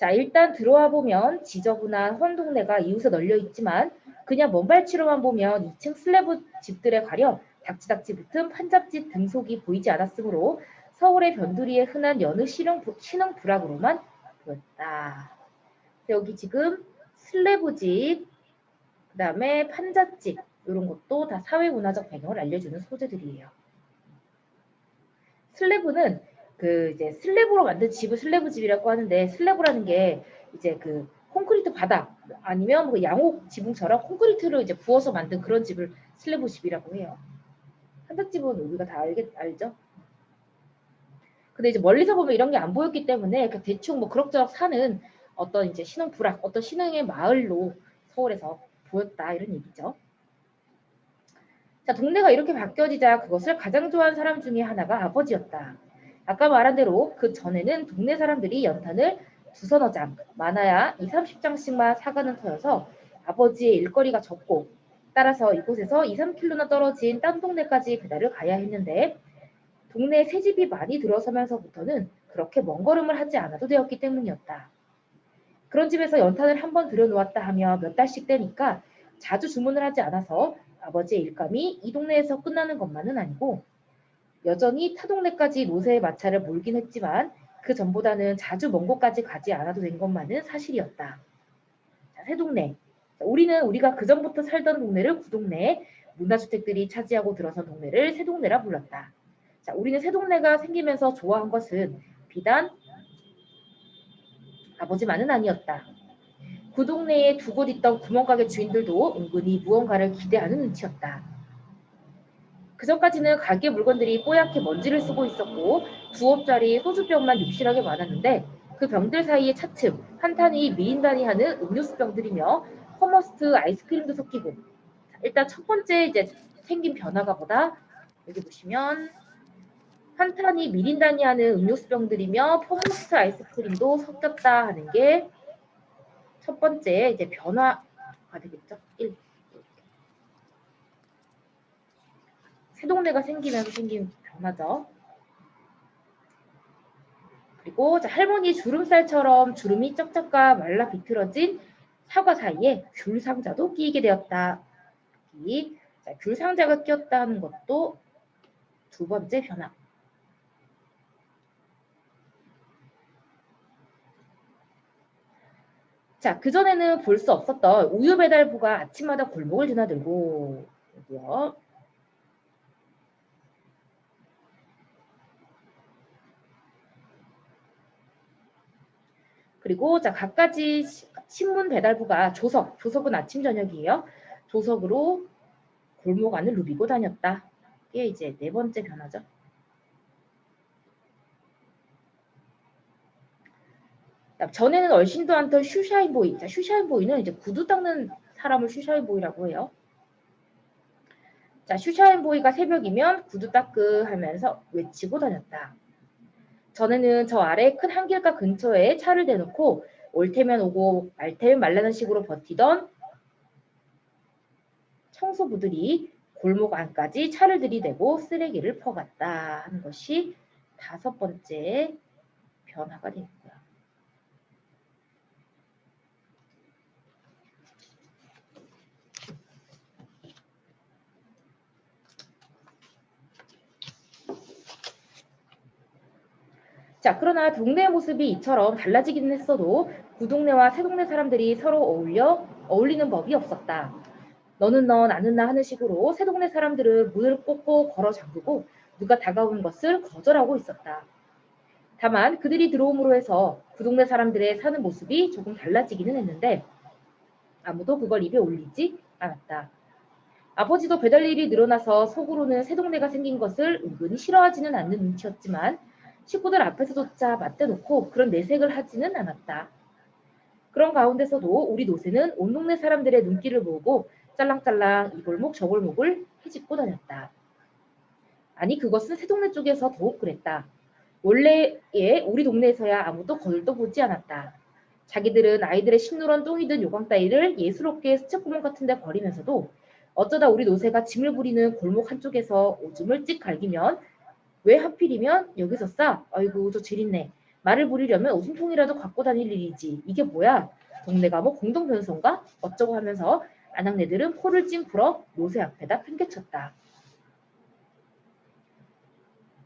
자, 일단 들어와 보면 지저분한 헌 동네가 이웃에 널려 있지만 그냥 먼발치로만 보면 2층 슬래브 집들에 가려 닥치닥치 붙은 판잡지 등속이 보이지 않았으므로 서울의 변두리에 흔한 여느 신흥 부락으로만 보였다. 여기 지금 슬래브집, 그 다음에 판잣집 이런 것도 다 사회문화적 배경을 알려주는 소재들이에요. 슬래브는 그 이제 슬래브로 만든 집을 슬래브집이라고 하는데 슬래브라는 게 이제 그 콘크리트 바닥 아니면 뭐 양옥 지붕처럼 콘크리트를 이제 부어서 만든 그런 집을 슬래브 집이라고 해요. 판잣집은 우리가 다 알죠? 근데 이제 멀리서 보면 이런 게 안 보였기 때문에 그냥 대충 뭐 그럭저럭 사는 어떤 이제 신흥 부락, 어떤 신흥의 마을로 서울에서 보였다 이런 얘기죠. 자, 동네가 이렇게 바뀌어지자 그것을 가장 좋아하는 사람 중에 하나가 아버지였다. 아까 말한 대로 그 전에는 동네 사람들이 연탄을 두서너 장, 많아야 2, 30장씩만 사가는 터여서 아버지의 일거리가 적고 따라서 이곳에서 2, 3km나 떨어진 딴 동네까지 배달을 가야 했는데 동네에 새집이 많이 들어서면서부터는 그렇게 먼 걸음을 하지 않아도 되었기 때문이었다. 그런 집에서 연탄을 한번 들여놓았다 하며 몇 달씩 되니까 자주 주문을 하지 않아서 아버지의 일감이 이 동네에서 끝나는 것만은 아니고 여전히 타 동네까지 노새의 마차를 몰긴 했지만 그 전보다는 자주 먼 곳까지 가지 않아도 된 것만은 사실이었다. 자, 새 동네. 우리는 우리가 그 전부터 살던 동네를 구동네, 문화주택들이 차지하고 들어선 동네를 새 동네라 불렀다. 자, 우리는 새 동네가 생기면서 좋아한 것은 비단 아버지만은 아니었다. 그 동네에 두 곳 있던 구멍가게 주인들도 은근히 무언가를 기대하는 눈치였다. 그전까지는 가게 물건들이 뽀얗게 먼지를 쓰고 있었고 두옵짜리 소주병만 육실하게 많았는데 그 병들 사이에 차츰 한탄이 미인단이 하는 음료수병들이며 퍼머스트 아이스크림도 섞이고 일단 첫 번째 이제 생긴 변화가 뭐다? 여기 보시면 한탄이 미린단이 하는 음료수병들이며 퍼머스트 아이스크림도 섞였다 하는 게 첫 번째 이제 변화가 되겠죠. 1. 새 동네가 생기면서 생긴 변화죠. 그리고 할머니 주름살처럼 주름이 쩍쩍가 말라 비틀어진 사과 사이에 귤 상자도 끼게 되었다. 귤 상자가 끼었다 하는 것도 두 번째 변화. 자, 그전에는 볼 수 없었던 우유 배달부가 아침마다 골목을 드나들고 여기요. 그리고 자, 갖가지 신문 배달부가 조석은 아침 저녁이에요. 조석으로 골목 안을 누비고 다녔다. 이게 이제 네 번째 변화죠. 전에는 얼씬도 않던 슈샤인보이. 자, 슈샤인보이는 이제 구두 닦는 사람을 슈샤인보이라고 해요. 자, 슈샤인보이가 새벽이면 구두 닦으 하면서 외치고 다녔다. 전에는 저 아래 큰 한길가 근처에 차를 대놓고 올 테면 오고 말 테면 말라는 식으로 버티던 청소부들이 골목 안까지 차를 들이대고 쓰레기를 퍼갔다 하는 것이 다섯 번째 변화가 되겠고요. 자, 그러나 동네의 모습이 이처럼 달라지기는 했어도 구동네와 새동네 사람들이 서로 어울리는 법이 없었다. 너는 너 나는 나 하는 식으로 새동네 사람들은 문을 꼭꼭 걸어 잠그고 누가 다가오는 것을 거절하고 있었다. 다만 그들이 들어옴으로 해서 구동네 사람들의 사는 모습이 조금 달라지기는 했는데 아무도 그걸 입에 올리지 않았다. 아버지도 배달 일이 늘어나서 속으로는 새동네가 생긴 것을 은근히 싫어하지는 않는 눈치였지만 식구들 앞에서조차 맞대놓고 그런 내색을 하지는 않았다. 그런 가운데서도 우리 노새는 온 동네 사람들의 눈길을 모으고 짤랑짤랑 이 골목 저 골목을 헤집고 다녔다. 아니 그것은 새동네 쪽에서 더욱 그랬다. 원래에 우리 동네에서야 아무도 거들떠 보지 않았다. 자기들은 아이들의 식누런 똥이 든 요강 따위를 예스럽게 수채구멍 같은 데 버리면서도 어쩌다 우리 노새가 짐을 부리는 골목 한쪽에서 오줌을 찍 갈기면 왜 하필이면 여기서 싸? 아이고 저 질 있네. 말을 부리려면 웃음통이라도 갖고 다닐 일이지. 이게 뭐야? 동네가 뭐 공동변소인가? 어쩌고 하면서 아낙네들은 코를 찡풀어 노새 앞에다 팽개쳤다.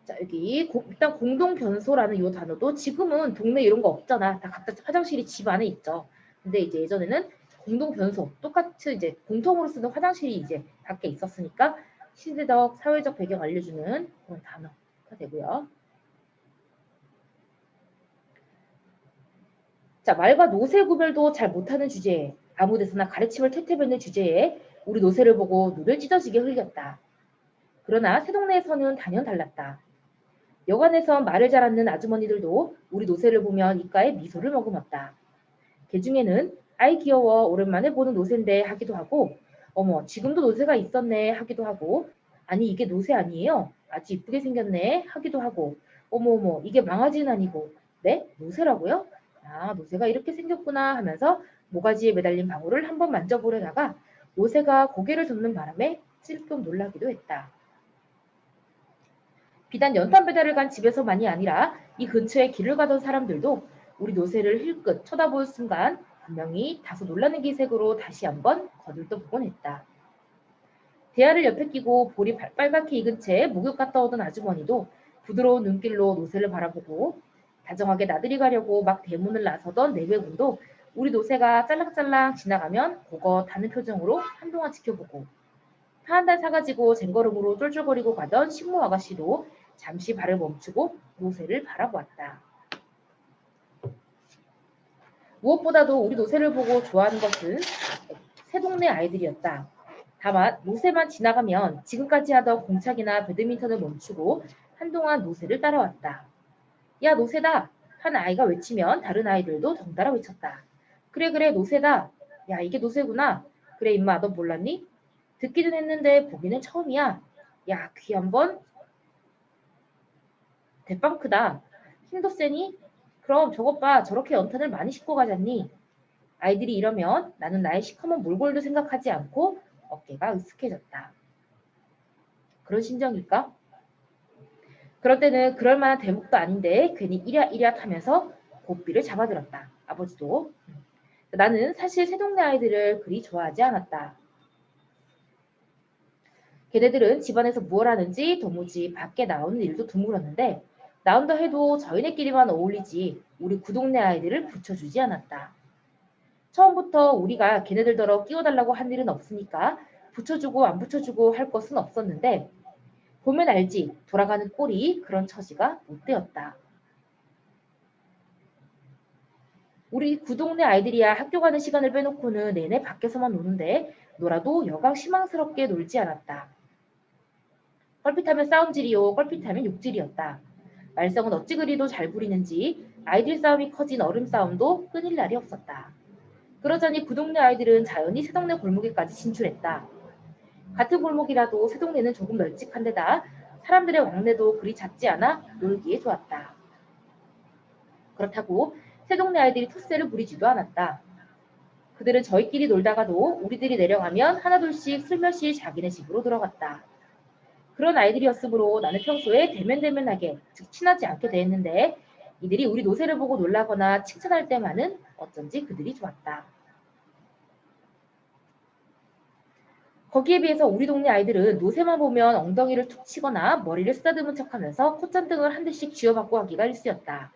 자, 여기 일단 공동변소라는 이 단어도 지금은 동네 이런 거 없잖아. 다 각자 화장실이 집 안에 있죠. 근데 이제 예전에는 공동변소, 똑같이 이제 공통으로 쓰는 화장실이 이제 밖에 있었으니까 시대적, 사회적 배경 알려주는 그런 단어가 되고요. 자, 말과 노새 구별도 잘 못하는 주제에 아무 데서나 가르침을 태태뱉는 주제에 우리 노새를 보고 눈을 찢어지게 흘렸다. 그러나 새동네에서는 단연 달랐다. 여관에서 말을 잘 않는 아주머니들도 우리 노새를 보면 입가에 미소를 머금었다. 개 중에는 아이 귀여워 오랜만에 보는 노새인데 하기도 하고 어머 지금도 노새가 있었네 하기도 하고 아니 이게 노새 아니에요? 아주 이쁘게 생겼네 하기도 하고 어머 이게 망아지는 아니고 네? 노새라고요? 아 노새가 이렇게 생겼구나 하면서 모가지에 매달린 방울을 한번 만져보려다가 노새가 고개를 젓는 바람에 찔끔 놀라기도 했다. 비단 연탄 배달을 간 집에서만이 아니라 이 근처에 길을 가던 사람들도 우리 노새를 힐끗 쳐다볼 순간 분명히 다소 놀라는 기색으로 다시 한번 거들떠보곤 했다. 대야를 옆에 끼고 볼이 빨갛게 익은 채 목욕 갔다 오던 아주머니도 부드러운 눈길로 노새를 바라보고 다정하게 나들이 가려고 막 대문을 나서던 내외군도 우리 노새가 짤랑짤랑 지나가면 고거 다는 표정으로 한동안 지켜보고 파 한 달 사가지고 쟁걸음으로 쫄쫄거리고 가던 식모 아가씨도 잠시 발을 멈추고 노새를 바라보았다. 무엇보다도 우리 노새를 보고 좋아하는 것은 새동네 아이들이었다. 다만 노새만 지나가면 지금까지 하던 공착이나 배드민턴을 멈추고 한동안 노새를 따라왔다. 야 노새다! 한 아이가 외치면 다른 아이들도 덩달아 외쳤다. 그래 노새다! 야 이게 노새구나! 그래 임마 너 몰랐니? 듣기는 했는데 보기는 처음이야. 야 귀 한번 대빵 크다. 힘도 세니? 그럼 저것 봐 저렇게 연탄을 많이 싣고 가잖니? 아이들이 이러면 나는 나의 시커먼 몰골도 생각하지 않고 어깨가 으쓱해졌다. 그런 심정일까? 그럴 때는 그럴 만한 대목도 아닌데 괜히 이랴이랴 하면서 고삐를 잡아들었다. 아버지도. 나는 사실 새동네 아이들을 그리 좋아하지 않았다. 걔네들은 집안에서 무얼 하는지 도무지 밖에 나오는 일도 드물었는데 나온다 해도 저희네끼리만 어울리지 우리 구동네 아이들을 붙여주지 않았다. 처음부터 우리가 걔네들더러 끼워달라고 한 일은 없으니까 붙여주고 안 붙여주고 할 것은 없었는데 보면 알지 돌아가는 꼴이 그런 처지가 못 되었다. 우리 구동네 아이들이야 학교 가는 시간을 빼놓고는 내내 밖에서만 노는데 놀아도 여간 희망스럽게 놀지 않았다. 껄핏하면 싸움질이요 껄핏하면 욕질이었다. 말썽은 어찌 그리도 잘 부리는지 아이들 싸움이 커진 어른 싸움도 끊일 날이 없었다. 그러자니 그 동네 아이들은 자연히 새동네 골목에까지 진출했다. 같은 골목이라도 새동네는 조금 널찍한 데다 사람들의 왕래도 그리 잦지 않아 놀기에 좋았다. 그렇다고 새동네 아이들이 텃세를 부리지도 않았다. 그들은 저희끼리 놀다가도 우리들이 내려가면 하나둘씩 슬며시 자기네 집으로 들어갔다. 그런 아이들이었으므로 나는 평소에 대면대면하게 즉 친하지 않게 대했는데 이들이 우리 노새를 보고 놀라거나 칭찬할 때만은 어쩐지 그들이 좋았다. 거기에 비해서 우리 동네 아이들은 노새만 보면 엉덩이를 툭 치거나 머리를 쓰다듬은 척하면서 콧잔등을 한 대씩 쥐어받고 하기가 일쑤였다.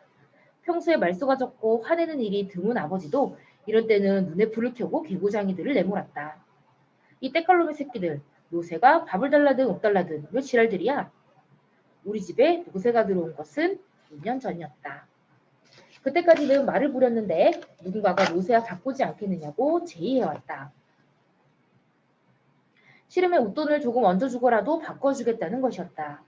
평소에 말수가 적고 화내는 일이 드문 아버지도 이럴 때는 눈에 불을 켜고 개구장이들을 내몰았다. 이 때깔놈의 새끼들, 노새가 밥을 달라든 못 달라든 왜 지랄들이야? 우리 집에 노새가 들어온 것은 2년 전이었다. 그때까지는 말을 부렸는데 누군가가 노새와 바꾸지 않겠느냐고 제의해왔다. 싫으면 웃돈을 조금 얹어주고라도 바꿔주겠다는 것이었다.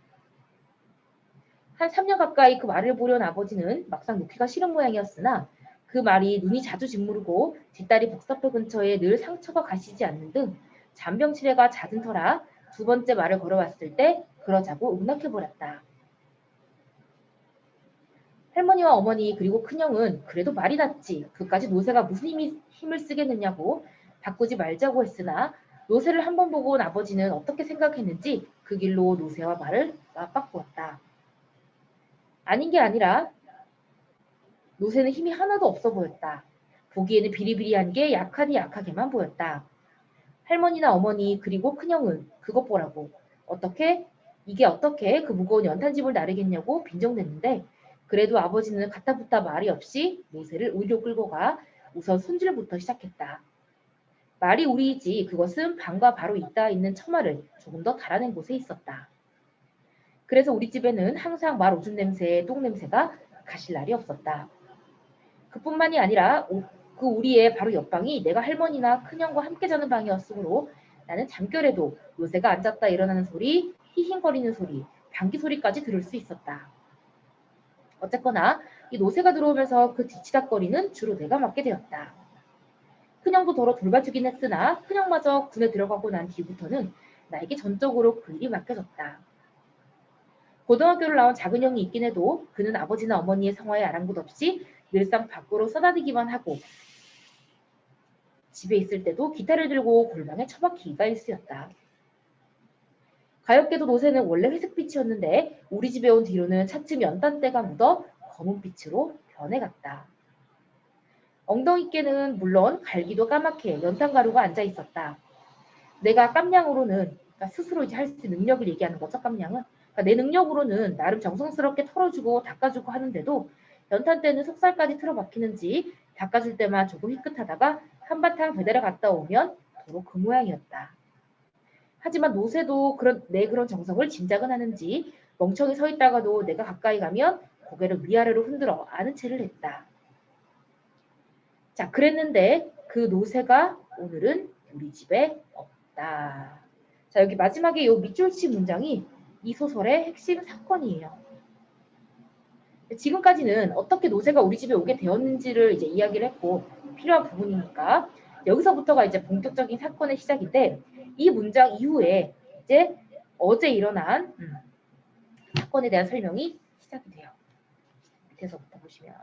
한 3년 가까이 그 말을 보려온 아버지는 막상 놓기가 싫은 모양이었으나 그 말이 눈이 자주 짓무르고 뒷다리 복사뼈 근처에 늘 상처가 가시지 않는 등 잔병치레가 잦은 터라 두 번째 말을 걸어왔을 때 그러자고 응낙해버렸다. 할머니와 어머니 그리고 큰형은 그래도 말이 낫지 그까지 노새가 무슨 힘을 쓰겠느냐고 바꾸지 말자고 했으나 노새를 한 번 보고 온 아버지는 어떻게 생각했는지 그 길로 노새와 말을 맞바꾸었다. 아닌 게 아니라 노새는 힘이 하나도 없어 보였다. 보기에는 비리비리한 게 약하니 약하게만 보였다. 할머니나 어머니 그리고 큰형은 그것 보라고 이게 어떻게 그 무거운 연탄집을 나르겠냐고 빈정댔는데 그래도 아버지는 가타부타 말이 없이 노새를 우리로 끌고 가 우선 손질부터 시작했다. 말이 우리이지 그것은 방과 바로 있는 처마를 조금 더 달아낸 곳에 있었다. 그래서 우리 집에는 항상 말 오줌 냄새, 똥 냄새가 가실 날이 없었다. 그뿐만이 아니라 그 우리의 바로 옆방이 내가 할머니나 큰형과 함께 자는 방이었으므로 나는 잠결에도 요새가 앉았다 일어나는 소리, 히힝거리는 소리, 방귀 소리까지 들을 수 있었다. 어쨌거나 이 노새가 들어오면서 그 뒤치닥거리는 주로 내가 맡게 되었다. 큰형도 더러 돌봐주긴 했으나 큰형마저 군에 들어가고 난 뒤부터는 나에게 전적으로 그 일이 맡겨졌다. 고등학교를 나온 작은 형이 있긴 해도 그는 아버지나 어머니의 성화에 아랑곳 없이 늘상 밖으로 써다니기만 하고 집에 있을 때도 기타를 들고 골방에 처박히기가 일쑤였다. 가엾게도 노새는 원래 회색빛이었는데 우리 집에 온 뒤로는 차츰 연탄때가 묻어 검은빛으로 변해갔다. 엉덩이께는 물론 갈기도 까맣게 연탄가루가 앉아있었다. 내가 깜냥으로는 그러니까 스스로 이제 할 수 있는 능력을 얘기하는 거죠. 깜냥은. 그러니까 내 능력으로는 나름 정성스럽게 털어주고 닦아주고 하는데도 연탄때는 속살까지 틀어박히는지 닦아줄 때만 조금 희끗하다가 한바탕 배달에 갔다 오면 도로 그 모양이었다. 하지만 노새도 내 그런 정성을 짐작은 하는지 멍청이 서 있다가도 내가 가까이 가면 고개를 위아래로 흔들어 아는 체를 했다. 자, 그랬는데 그 노새가 오늘은 우리 집에 없다. 자, 여기 마지막에 이 밑줄치 문장이 이 소설의 핵심 사건이에요. 지금까지는 어떻게 노새가 우리 집에 오게 되었는지를 이제 이야기를 했고 필요한 부분이니까 여기서부터가 이제 본격적인 사건의 시작인데 이 문장 이후에 이제 어제 일어난 사건에 대한 설명이 시작이 돼요. 밑에서부터 보시면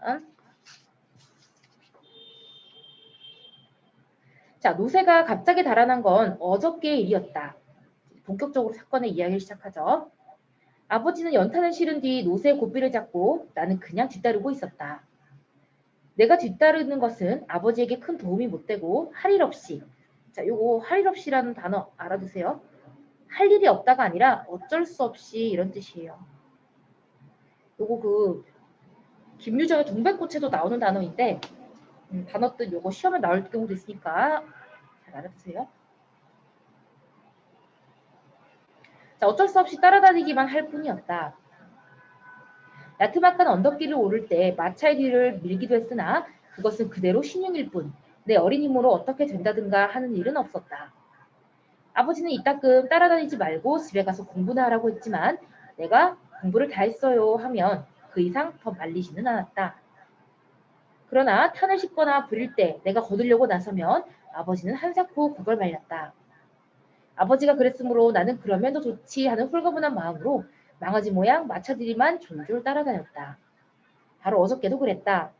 자, 노새가 갑자기 달아난 건 어저께의 일이었다. 본격적으로 사건의 이야기를 시작하죠. 아버지는 연탄을 실은 뒤 노새의 고삐를 잡고 나는 그냥 뒤따르고 있었다. 내가 뒤따르는 것은 아버지에게 큰 도움이 못 되고 할 일 없이 자, 요거 할 일 없이라는 단어 알아두세요. 할 일이 없다가 아니라 어쩔 수 없이 이런 뜻이에요. 요거 그 김유정의 동백꽃에도 나오는 단어인데 단어뜻 요거 시험에 나올 경우도 있으니까 잘 알아두세요. 자, 어쩔 수 없이 따라다니기만 할 뿐이었다. 나트막한 언덕길을 오를 때 마차의 뒤를 밀기도 했으나 그것은 그대로 신용일 뿐 내 어린 힘으로 어떻게 된다든가 하는 일은 없었다. 아버지는 이따금 따라다니지 말고 집에 가서 공부나 하라고 했지만 내가 공부를 다 했어요 하면 그 이상 더 말리지는 않았다. 그러나 탄을 싣거나 부릴 때 내가 거두려고 나서면 아버지는 한사코 그걸 말렸다. 아버지가 그랬으므로 나는 그러면 더 좋지 하는 홀가분한 마음으로 망아지 모양 마차들이만 졸졸 따라다녔다. 바로 어저께도 그랬다.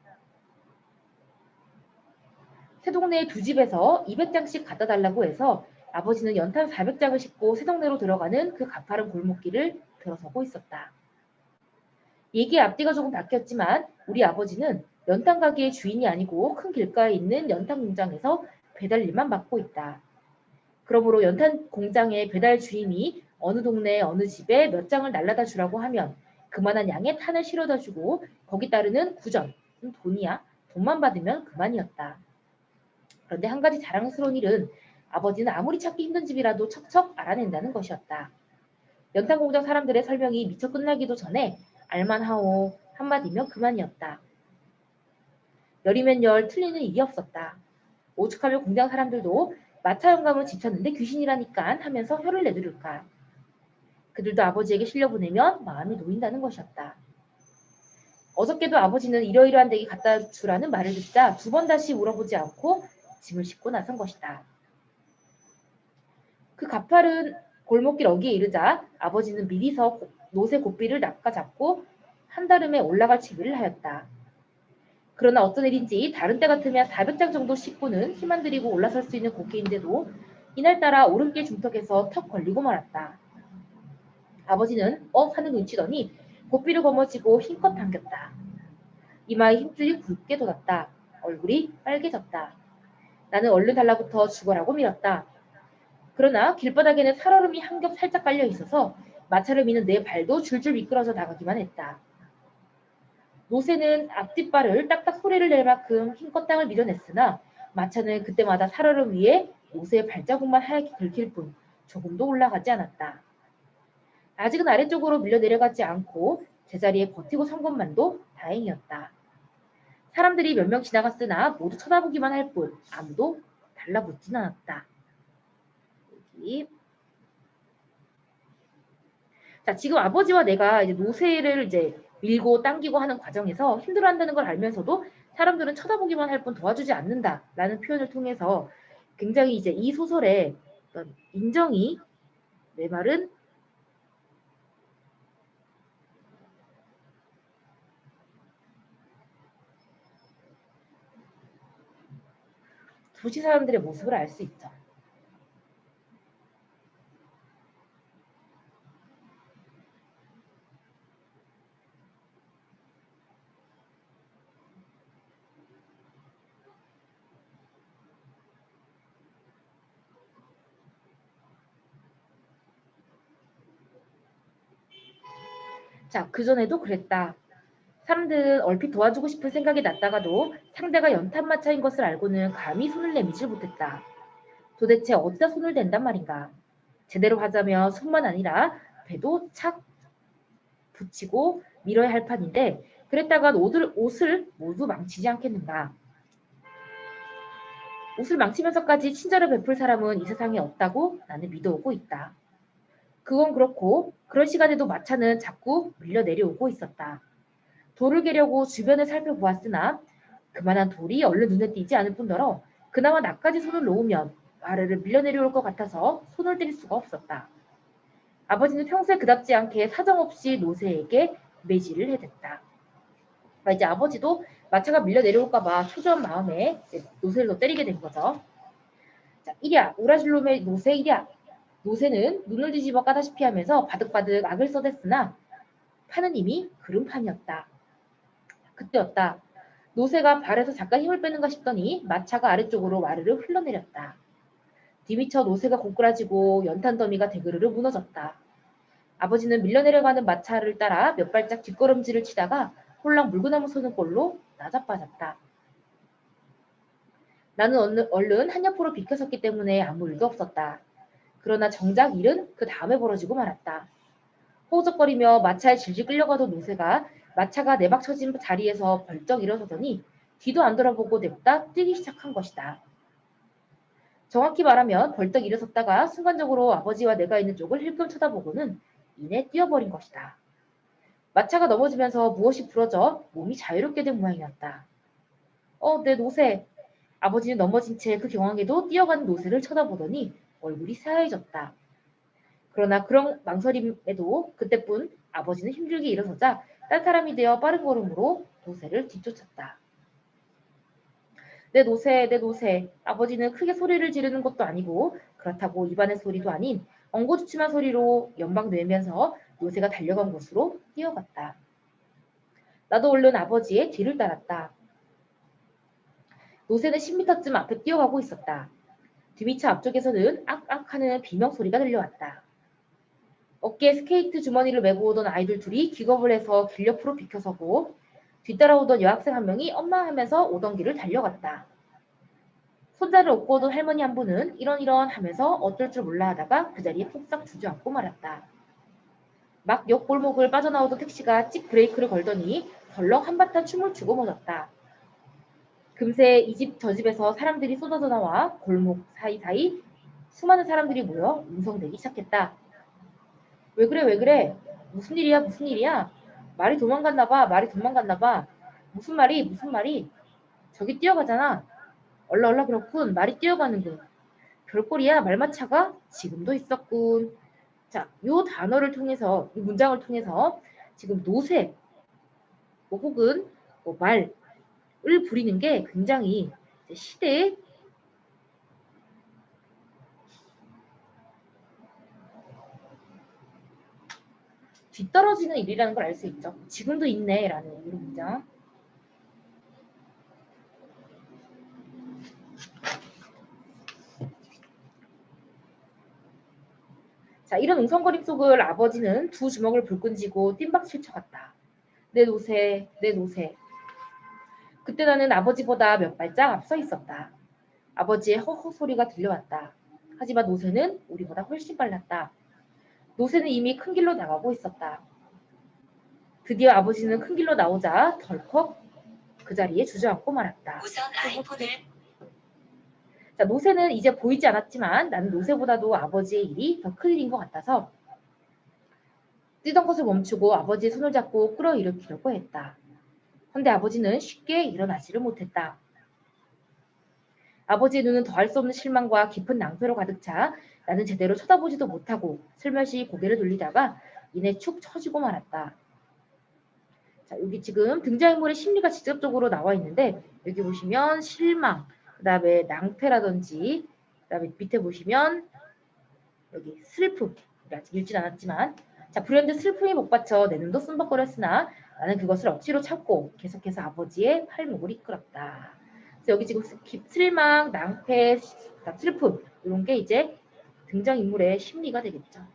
새동네의 두 집에서 200장씩 갖다 달라고 해서 아버지는 연탄 400장을 싣고 새동네로 들어가는 그 가파른 골목길을 들어서고 있었다. 얘기의 앞뒤가 조금 바뀌었지만 우리 아버지는 연탄 가게의 주인이 아니고 큰 길가에 있는 연탄 공장에서 배달 일만 맡고 있다. 그러므로 연탄 공장의 배달 주임이 어느 동네 어느 집에 몇 장을 날라다 주라고 하면 그만한 양의 탄을 실어다 주고 거기 따르는 구전, 돈이야. 돈만 받으면 그만이었다. 그런데 한 가지 자랑스러운 일은 아버지는 아무리 찾기 힘든 집이라도 척척 알아낸다는 것이었다. 연탄 공장 사람들의 설명이 미처 끝나기도 전에 알만하오 한마디면 그만이었다. 열이면 열 틀리는 일이 없었다. 오죽하면 공장 사람들도 마차 영감은 집 찾는데 귀신이라니까 하면서 혀를 내두를까. 그들도 아버지에게 실려보내면 마음이 놓인다는 것이었다. 어저께도 아버지는 이러이러한 댁에 갖다 주라는 말을 듣자 두 번 다시 물어보지 않고 짐을 싣고 나선 것이다. 그 가파른 골목길 어귀에 이르자 아버지는 미리서 노새 고삐를 낚아잡고 한다름에 올라갈 채비를 하였다. 그러나 어떤 일인지 다른 때 같으면 400장 정도 싣고는 힘안 들이고 올라설 수 있는 고삐인데도 이날따라 오름길 중턱에서 턱 걸리고 말았다. 아버지는 하는 눈치더니 고삐를 거머쥐고 힘껏 당겼다. 이마에 힘줄이 굵게 돋았다. 얼굴이 빨개졌다. 나는 얼른 달라붙어 죽어라고 밀었다. 그러나 길바닥에는 살얼음이 한 겹 살짝 깔려 있어서 마차를 미는 내 발도 줄줄 미끄러져 나가기만 했다. 노새는 앞뒷발을 딱딱 소리를 낼 만큼 힘껏 땅을 밀어냈으나 마차는 그때마다 살얼음 위에 노새의 발자국만 하얗게 긁힐 뿐 조금도 올라가지 않았다. 아직은 아래쪽으로 밀려 내려가지 않고 제자리에 버티고 선 것만도 다행이었다. 사람들이 몇 명 지나갔으나 모두 쳐다보기만 할 뿐 아무도 달라붙진 않았다. 여기. 자, 지금 아버지와 내가 이제 노새를 이제 밀고 당기고 하는 과정에서 힘들어한다는 걸 알면서도 사람들은 쳐다보기만 할 뿐 도와주지 않는다라는 표현을 통해서 굉장히 이제 이 소설의 어떤 인정이 내 말은 도시 사람들의 모습을 알 수 있죠. 자, 그전에도 그랬다. 사람들은 얼핏 도와주고 싶은 생각이 났다가도 상대가 연탄마차인 것을 알고는 감히 손을 내미질 못했다. 도대체 어디다 손을 댄단 말인가. 제대로 하자면 손만 아니라 배도 착 붙이고 밀어야 할 판인데 그랬다간 옷을 모두 망치지 않겠는가. 옷을 망치면서까지 친절을 베풀 사람은 이 세상에 없다고 나는 믿어오고 있다. 그건 그렇고 그런 시간에도 마차는 자꾸 밀려 내려오고 있었다. 돌을 개려고 주변을 살펴보았으나 그만한 돌이 얼른 눈에 띄지 않을 뿐더러 그나마 나까지 손을 놓으면 아래를 밀려 내려올 것 같아서 손을 뗄 수가 없었다. 아버지는 평소에 그답지 않게 사정없이 노새에게 매질을 해댔다. 이제 아버지도 마차가 밀려 내려올까봐 초조한 마음에 노새를 더 때리게 된 거죠. 자, 이랴 우라실롬의 노새 이랴. 노새는 눈을 뒤집어 까다시피 하면서 바득바득 악을 써댔으나 판은 이미 그름판이었다. 그때였다. 노새가 발에서 잠깐 힘을 빼는가 싶더니 마차가 아래쪽으로 와르르 흘러내렸다. 뒤미쳐 노새가 고꾸라지고 연탄 더미가 대그르르 무너졌다. 아버지는 밀려내려가는 마차를 따라 몇 발짝 뒷걸음질을 치다가 홀랑 물구나무 서는 꼴로 나자빠졌다. 나는 얼른 한 옆으로 비켜섰기 때문에 아무 일도 없었다. 그러나 정작 일은 그 다음에 벌어지고 말았다. 호우적거리며 마차에 질질 끌려가던 노새가 마차가 내박쳐진 자리에서 벌쩍 일어서더니 뒤도 안 돌아보고 냅다 뛰기 시작한 것이다. 정확히 말하면 벌떡 일어섰다가 순간적으로 아버지와 내가 있는 쪽을 힐끔 쳐다보고는 이내 뛰어버린 것이다. 마차가 넘어지면서 무엇이 부러져 몸이 자유롭게 된 모양이었다. 내 노새. 아버지는 넘어진 채 그 경황에도 뛰어가는 노새를 쳐다보더니 얼굴이 새하얘졌다. 그러나 그런 망설임에도 그때뿐 아버지는 힘들게 일어서자 딴 사람이 되어 빠른 걸음으로 노새를 뒤쫓았다. 내 노새, 내 노새. 아버지는 크게 소리를 지르는 것도 아니고 그렇다고 입안의 소리도 아닌 엉거주춤한 소리로 연방 내면서 노새가 달려간 곳으로 뛰어갔다. 나도 얼른 아버지의 뒤를 따랐다. 노새는 10m쯤 앞에 뛰어가고 있었다. 뒤미차 앞쪽에서는 악악 하는 비명소리가 들려왔다. 어깨에 스케이트 주머니를 메고 오던 아이들 둘이 기겁을 해서 길 옆으로 비켜서고 뒤따라오던 여학생 한 명이 엄마 하면서 오던 길을 달려갔다. 손자를 업고 오던 할머니 한 분은 이런 하면서 어쩔 줄 몰라 하다가 그 자리에 폭삭 주저앉고 말았다. 막 옆 골목을 빠져나오던 택시가 찍 브레이크를 걸더니 덜렁 한바탕 춤을 추고 멎었다. 금세 이 집 저 집에서 사람들이 쏟아져 나와 골목 사이사이 수많은 사람들이 모여 웅성대기 시작했다. 왜 그래 왜 그래? 무슨 일이야 무슨 일이야? 말이 도망갔나 봐 말이 도망갔나 봐. 무슨 말이 무슨 말이? 저기 뛰어가잖아. 얼라얼라 그렇군. 말이 뛰어가는군. 별꼴이야 말마차가 지금도 있었군. 자, 요 단어를 통해서 이 문장을 통해서 지금 노새 혹은 말을 부리는 게 굉장히 시대에 뒤떨어지는 일이라는 걸 알 수 있죠. 지금도 있네라는 이런 문장. 자, 이런 웅성거림 속을 아버지는 두 주먹을 불끈 쥐고 뜀박질 쳐갔다. 내 노새, 내 노새. 그때 나는 아버지보다 몇 발짝 앞서 있었다. 아버지의 허허 소리가 들려왔다. 하지만 노새는 우리보다 훨씬 빨랐다. 노새는 이미 큰 길로 나가고 있었다. 드디어 아버지는 큰 길로 나오자 덜컥 그 자리에 주저앉고 말았다. 우선 아이폰을. 자, 노새는 이제 보이지 않았지만 나는 노새보다도 아버지의 일이 더 큰 일인 것 같아서 뛰던 것을 멈추고 아버지의 손을 잡고 끌어일으키려고 했다. 그런데 아버지는 쉽게 일어나지를 못했다. 아버지의 눈은 더할 수 없는 실망과 깊은 낭패로 가득 차 나는 제대로 쳐다보지도 못하고 슬며시 고개를 돌리다가 이내 축 처지고 말았다. 자, 여기 지금 등장인물의 심리가 직접적으로 나와 있는데 여기 보시면 실망, 그 다음에 낭패라든지 그 다음에 밑에 보시면 여기 슬픔, 아직 읽진 않았지만 자, 불현듯 슬픔이 목받쳐 내 눈도 쓴벅거렸으나 나는 그것을 억지로 참고 계속해서 아버지의 팔목을 이끌었다. 그래서 여기 지금 실망, 낭패, 슬픔 이런 게 이제 등장인물의 심리가 되겠죠.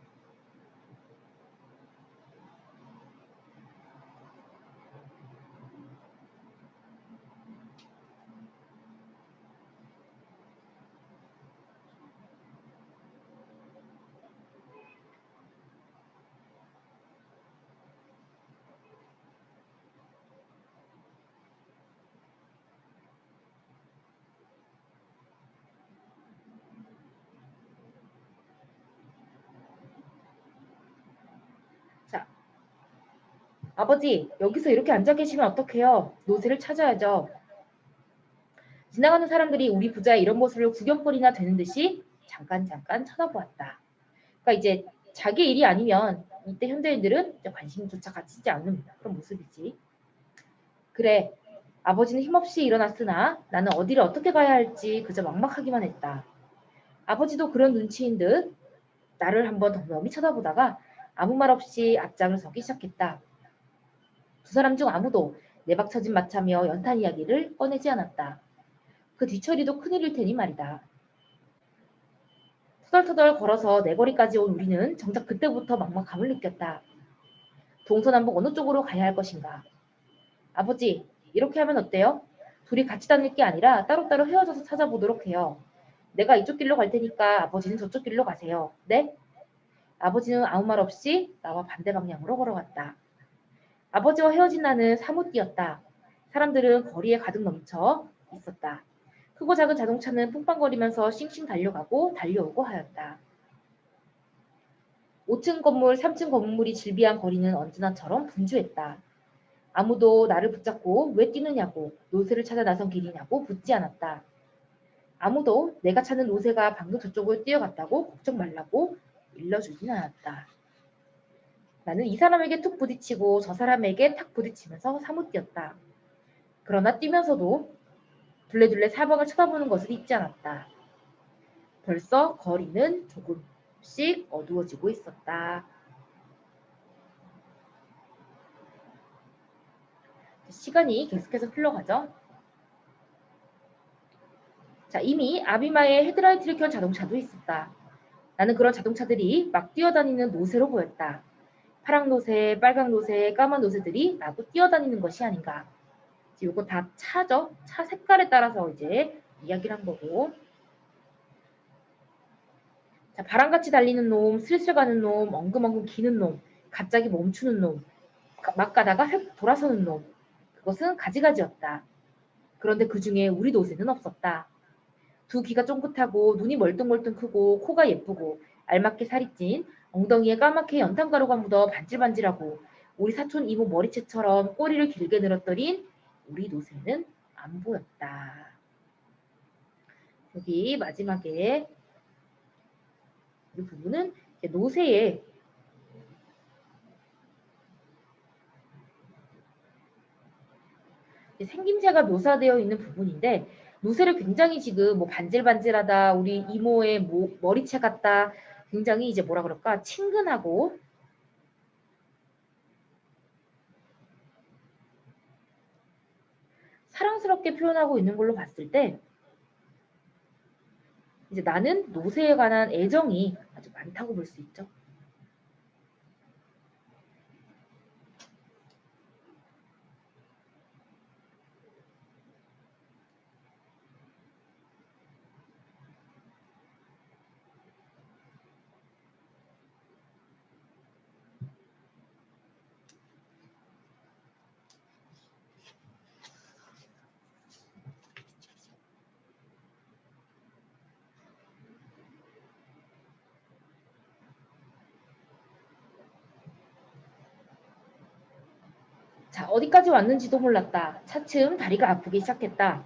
자, 아버지, 여기서 이렇게 앉아 계시면 어떡해요? 노새를 찾아야죠. 지나가는 사람들이 우리 부자의 이런 모습을 구경거리나 되는 듯이 잠깐 쳐다보았다. 그러니까 이제 자기 일이 아니면 이때 현대인들은 관심조차 갖지 않는 그런 모습이지. 그래, 아버지는 힘없이 일어났으나 나는 어디를 어떻게 가야 할지 그저 막막하기만 했다. 아버지도 그런 눈치인 듯 나를 한번 더 넋이 쳐다보다가 아무 말 없이 앞장을 서기 시작했다. 두 사람 중 아무도 내박처진 마차며 연탄 이야기를 꺼내지 않았다. 그 뒤처리도 큰일일 테니 말이다. 터덜터덜 걸어서 내거리까지 온 우리는 정작 그때부터 막막함을 느꼈다. 동서남북 어느 쪽으로 가야 할 것인가. 아버지, 이렇게 하면 어때요? 둘이 같이 다닐 게 아니라 따로따로 헤어져서 찾아보도록 해요. 내가 이쪽 길로 갈 테니까 아버지는 저쪽 길로 가세요. 네? 아버지는 아무 말 없이 나와 반대 방향으로 걸어갔다. 아버지와 헤어진 나는 사뭇 뛰었다. 사람들은 거리에 가득 넘쳐 있었다. 크고 작은 자동차는 뿡빵거리면서 싱싱 달려가고 달려오고 하였다. 5층 건물, 3층 건물이 질비한 거리는 언제나처럼 분주했다. 아무도 나를 붙잡고 왜 뛰느냐고 노새를 찾아 나선 길이냐고 묻지 않았다. 아무도 내가 찾는 노새가 방금 저쪽으로 뛰어갔다고 걱정 말라고 일러주진 않았다. 나는 이 사람에게 툭 부딪히고 저 사람에게 탁 부딪히면서 사뭇 뛰었다. 그러나 뛰면서도 둘레둘레 사방을 쳐다보는 것을 잊지 않았다. 벌써 거리는 조금씩 어두워지고 있었다. 시간이 계속해서 흘러가죠. 자, 이미 아비마에 헤드라이트를 켠 자동차도 있었다. 나는 그런 자동차들이 막 뛰어다니는 노새로 보였다. 파랑 노새, 빨강 노새, 까만 노새들이 마구 뛰어다니는 것이 아닌가. 이거 다 차죠? 차 색깔에 따라서 이제 이야기를 한 거고. 자, 바람같이 달리는 놈, 슬슬 가는 놈, 엉금엉금 기는 놈, 갑자기 멈추는 놈, 막 가다가 휙 돌아서는 놈. 그것은 가지가지였다. 그런데 그 중에 우리 노새는 없었다. 두 귀가 쫑긋하고 눈이 멀뚱멀뚱 크고 코가 예쁘고 알맞게 살이 찐 엉덩이에 까맣게 연탄가루가 묻어 반질반질하고 우리 사촌 이모 머리채처럼 꼬리를 길게 늘었더니 우리 노새는 안 보였다. 여기 마지막에 이 부분은 노새의 생김새가 묘사되어 있는 부분인데 노새를 굉장히 지금 뭐 반질반질하다, 우리 이모의 머리채 같다, 굉장히 이제 뭐라 그럴까 친근하고 사랑스럽게 표현하고 있는 걸로 봤을 때 이제 나는 노새에 관한 애정이 아주 많다고 볼 수 있죠. 자, 어디까지 왔는지도 몰랐다. 차츰 다리가 아프기 시작했다.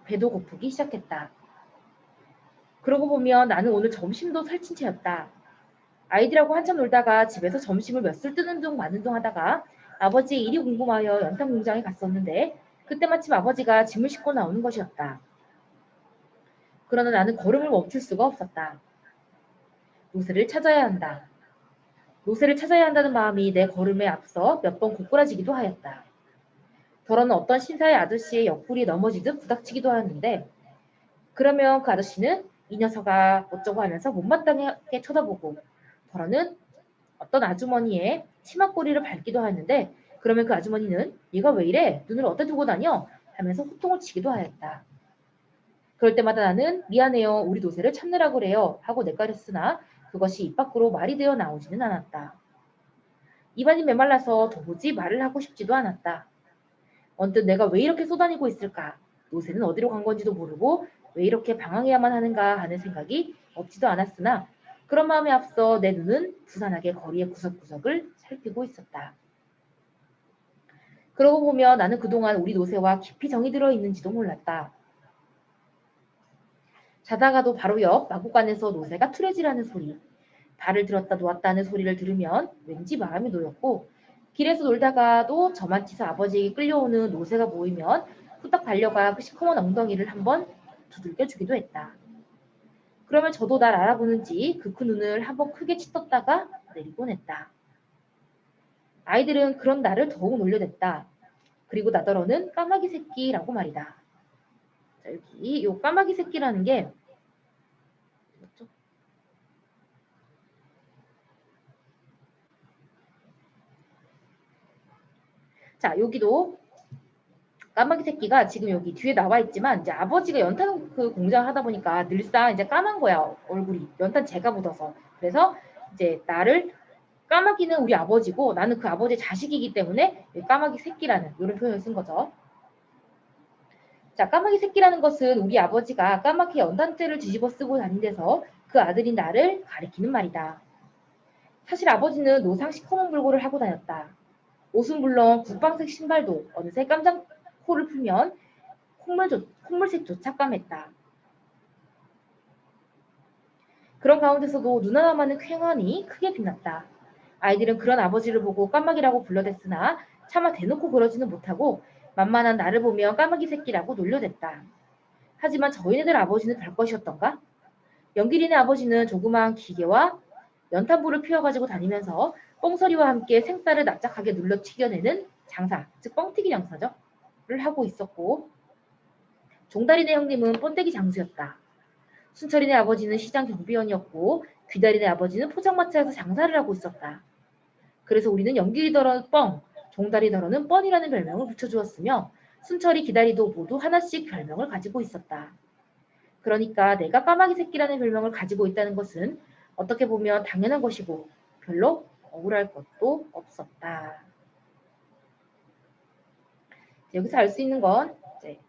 배도 고프기 시작했다. 그러고 보면 나는 오늘 점심도 살찐 채였다. 아이들하고 한참 놀다가 집에서 점심을 몇 술 뜨는 둥 마는 둥 하다가 아버지의 일이 궁금하여 연탄 공장에 갔었는데 그때 마침 아버지가 짐을 싣고 나오는 것이었다. 그러나 나는 걸음을 멈출 수가 없었다. 노새를 찾아야 한다. 노새를 찾아야 한다는 마음이 내 걸음에 앞서 몇 번 고꾸라지기도 하였다. 더러는 어떤 신사의 아저씨의 옆구리에 넘어지듯 부닥치기도 하였는데 그러면 그 아저씨는 이 녀석아 어쩌고 하면서 못마땅하게 쳐다보고 더러는 어떤 아주머니의 치마꼬리를 밟기도 하였는데 그러면 그 아주머니는 얘가 왜 이래? 눈을 어디다 두고 다녀? 하면서 호통을 치기도 하였다. 그럴 때마다 나는 미안해요. 우리 노새를 찾느라 그래요. 하고 내까렸으나 그것이 입 밖으로 말이 되어 나오지는 않았다. 입안이 메말라서 도무지 말을 하고 싶지도 않았다. 언뜻 내가 왜 이렇게 쏘다니고 있을까? 노새는 어디로 간 건지도 모르고 왜 이렇게 방황해야만 하는가 하는 생각이 없지도 않았으나 그런 마음에 앞서 내 눈은 부산하게 거리의 구석구석을 살피고 있었다. 그러고 보면 나는 그동안 우리 노새와 깊이 정이 들어 있는지도 몰랐다. 자다가도 바로 옆 마구간에서 노새가 투레질하는 소리, 발을 들었다 놓았다 하는 소리를 들으면 왠지 마음이 놓였고 길에서 놀다가도 저만치서 아버지에게 끌려오는 노새가 보이면 후딱 달려가 그 시커먼 엉덩이를 한번 두들겨 주기도 했다. 그러면 저도 날 알아보는지 그 큰 눈을 한번 크게 치떴다가 내리곤 했다. 아이들은 그런 나를 더욱 놀려댔다. 그리고 나더러는 까마귀 새끼라고 말이다. 자, 여기 요 까마귀 새끼라는 게 뭐죠? 자, 여기도 까마귀 새끼가 지금 여기 뒤에 나와 있지만 이제 아버지가 연탄 그 공장을 하다 보니까 늘상 이제 까만 거야 얼굴이 연탄 재가 묻어서 그래서 이제 나를 까마귀는 우리 아버지고 나는 그 아버지의 자식이기 때문에 까마귀 새끼라는 이런 표현을 쓴 거죠. 자, 까마귀 새끼라는 것은 우리 아버지가 까맣게 연탄재를 뒤집어 쓰고 다닌 데서 그 아들인 나를 가리키는 말이다. 사실 아버지는 노상 시커먼 불고를 하고 다녔다. 옷은 물론 국방색 신발도 어느새 깜장 코를 풀면 콧물색조차 까맸다. 그런 가운데서도 눈 하나만은 쾌활히 크게 빛났다. 아이들은 그런 아버지를 보고 까마귀라고 불러댔으나 차마 대놓고 그러지는 못하고 만만한 나를 보며 까마귀 새끼라고 놀려댔다. 하지만 저희네들 아버지는 별것이었던가? 연길이네 아버지는 조그마한 기계와 연탄불을 피워가지고 다니면서 뽕서리와 함께 생쌀을 납작하게 눌러 튀겨내는 장사, 즉 뻥튀기 장사죠,를 하고 있었고 종다리네 형님은 번데기 장수였다. 순철이네 아버지는 시장 경비원이었고 귀다리네 아버지는 포장마차에서 장사를 하고 있었다. 그래서 우리는 연길이더러 뻥, 종다리더러는 뻔이라는 별명을 붙여주었으며 순철이 기다리도 모두 하나씩 별명을 가지고 있었다. 그러니까 내가 까마귀 새끼라는 별명을 가지고 있다는 것은 어떻게 보면 당연한 것이고 별로 억울할 것도 없었다. 여기서 알 수 있는 건 이제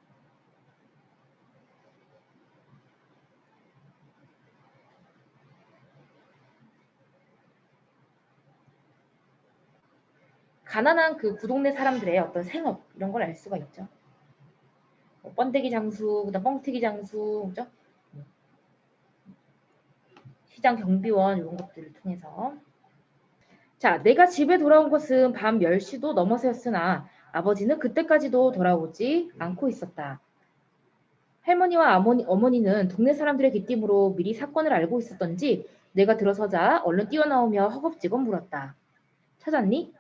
가난한 그 구동네 사람들의 어떤 생업 이런 걸 알 수가 있죠. 뭐 번데기 장수, 그다음 뻥튀기 장수, 그죠? 시장 경비원 이런 것들을 통해서 자, 내가 집에 돌아온 것은 밤 10시도 넘어서였으나 아버지는 그때까지도 돌아오지 않고 있었다. 할머니와 어머니는 동네 사람들의 귀띔으로 미리 사건을 알고 있었던지 내가 들어서자 얼른 뛰어나오며 허겁지겁 물었다. 찾았니?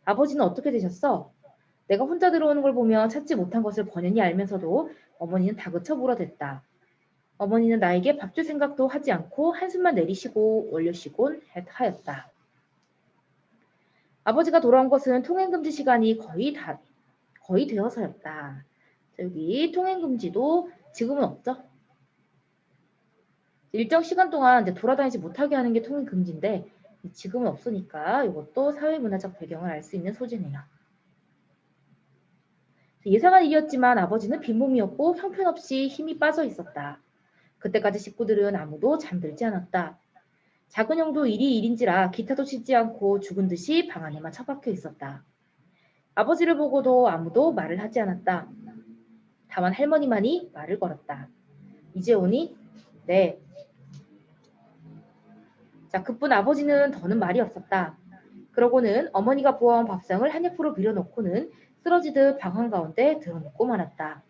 아버지는 어떻게 되셨어? 내가 혼자 들어오는 걸 보며 찾지 못한 것을 번연히 알면서도 어머니는 다그쳐 물어댔다. 어머니는 나에게 밥 줄 생각도 하지 않고 한숨만 내리시고 올려쉬곤 하였다. 아버지가 돌아온 것은 통행금지 시간이 거의 되어서였다. 여기 통행금지도 지금은 없죠. 일정 시간 동안 이제 돌아다니지 못하게 하는 게 통행금지인데 지금은 없으니까 이것도 사회문화적 배경을 알 수 있는 소재네요. 예상한 일이었지만 아버지는 빈몸이었고 형편없이 힘이 빠져 있었다. 그때까지 식구들은 아무도 잠들지 않았다. 작은 형도 일이 일인지라 기타도 치지 않고 죽은 듯이 방 안에만 처박혀 있었다. 아버지를 보고도 아무도 말을 하지 않았다. 다만 할머니만이 말을 걸었다. 이제 오니? 네. 자, 그뿐 아버지는 더는 말이 없었다. 그러고는 어머니가 부어온 밥상을 한 옆으로 밀어놓고는 쓰러지듯 방 한가운데 들어눕고 말았다.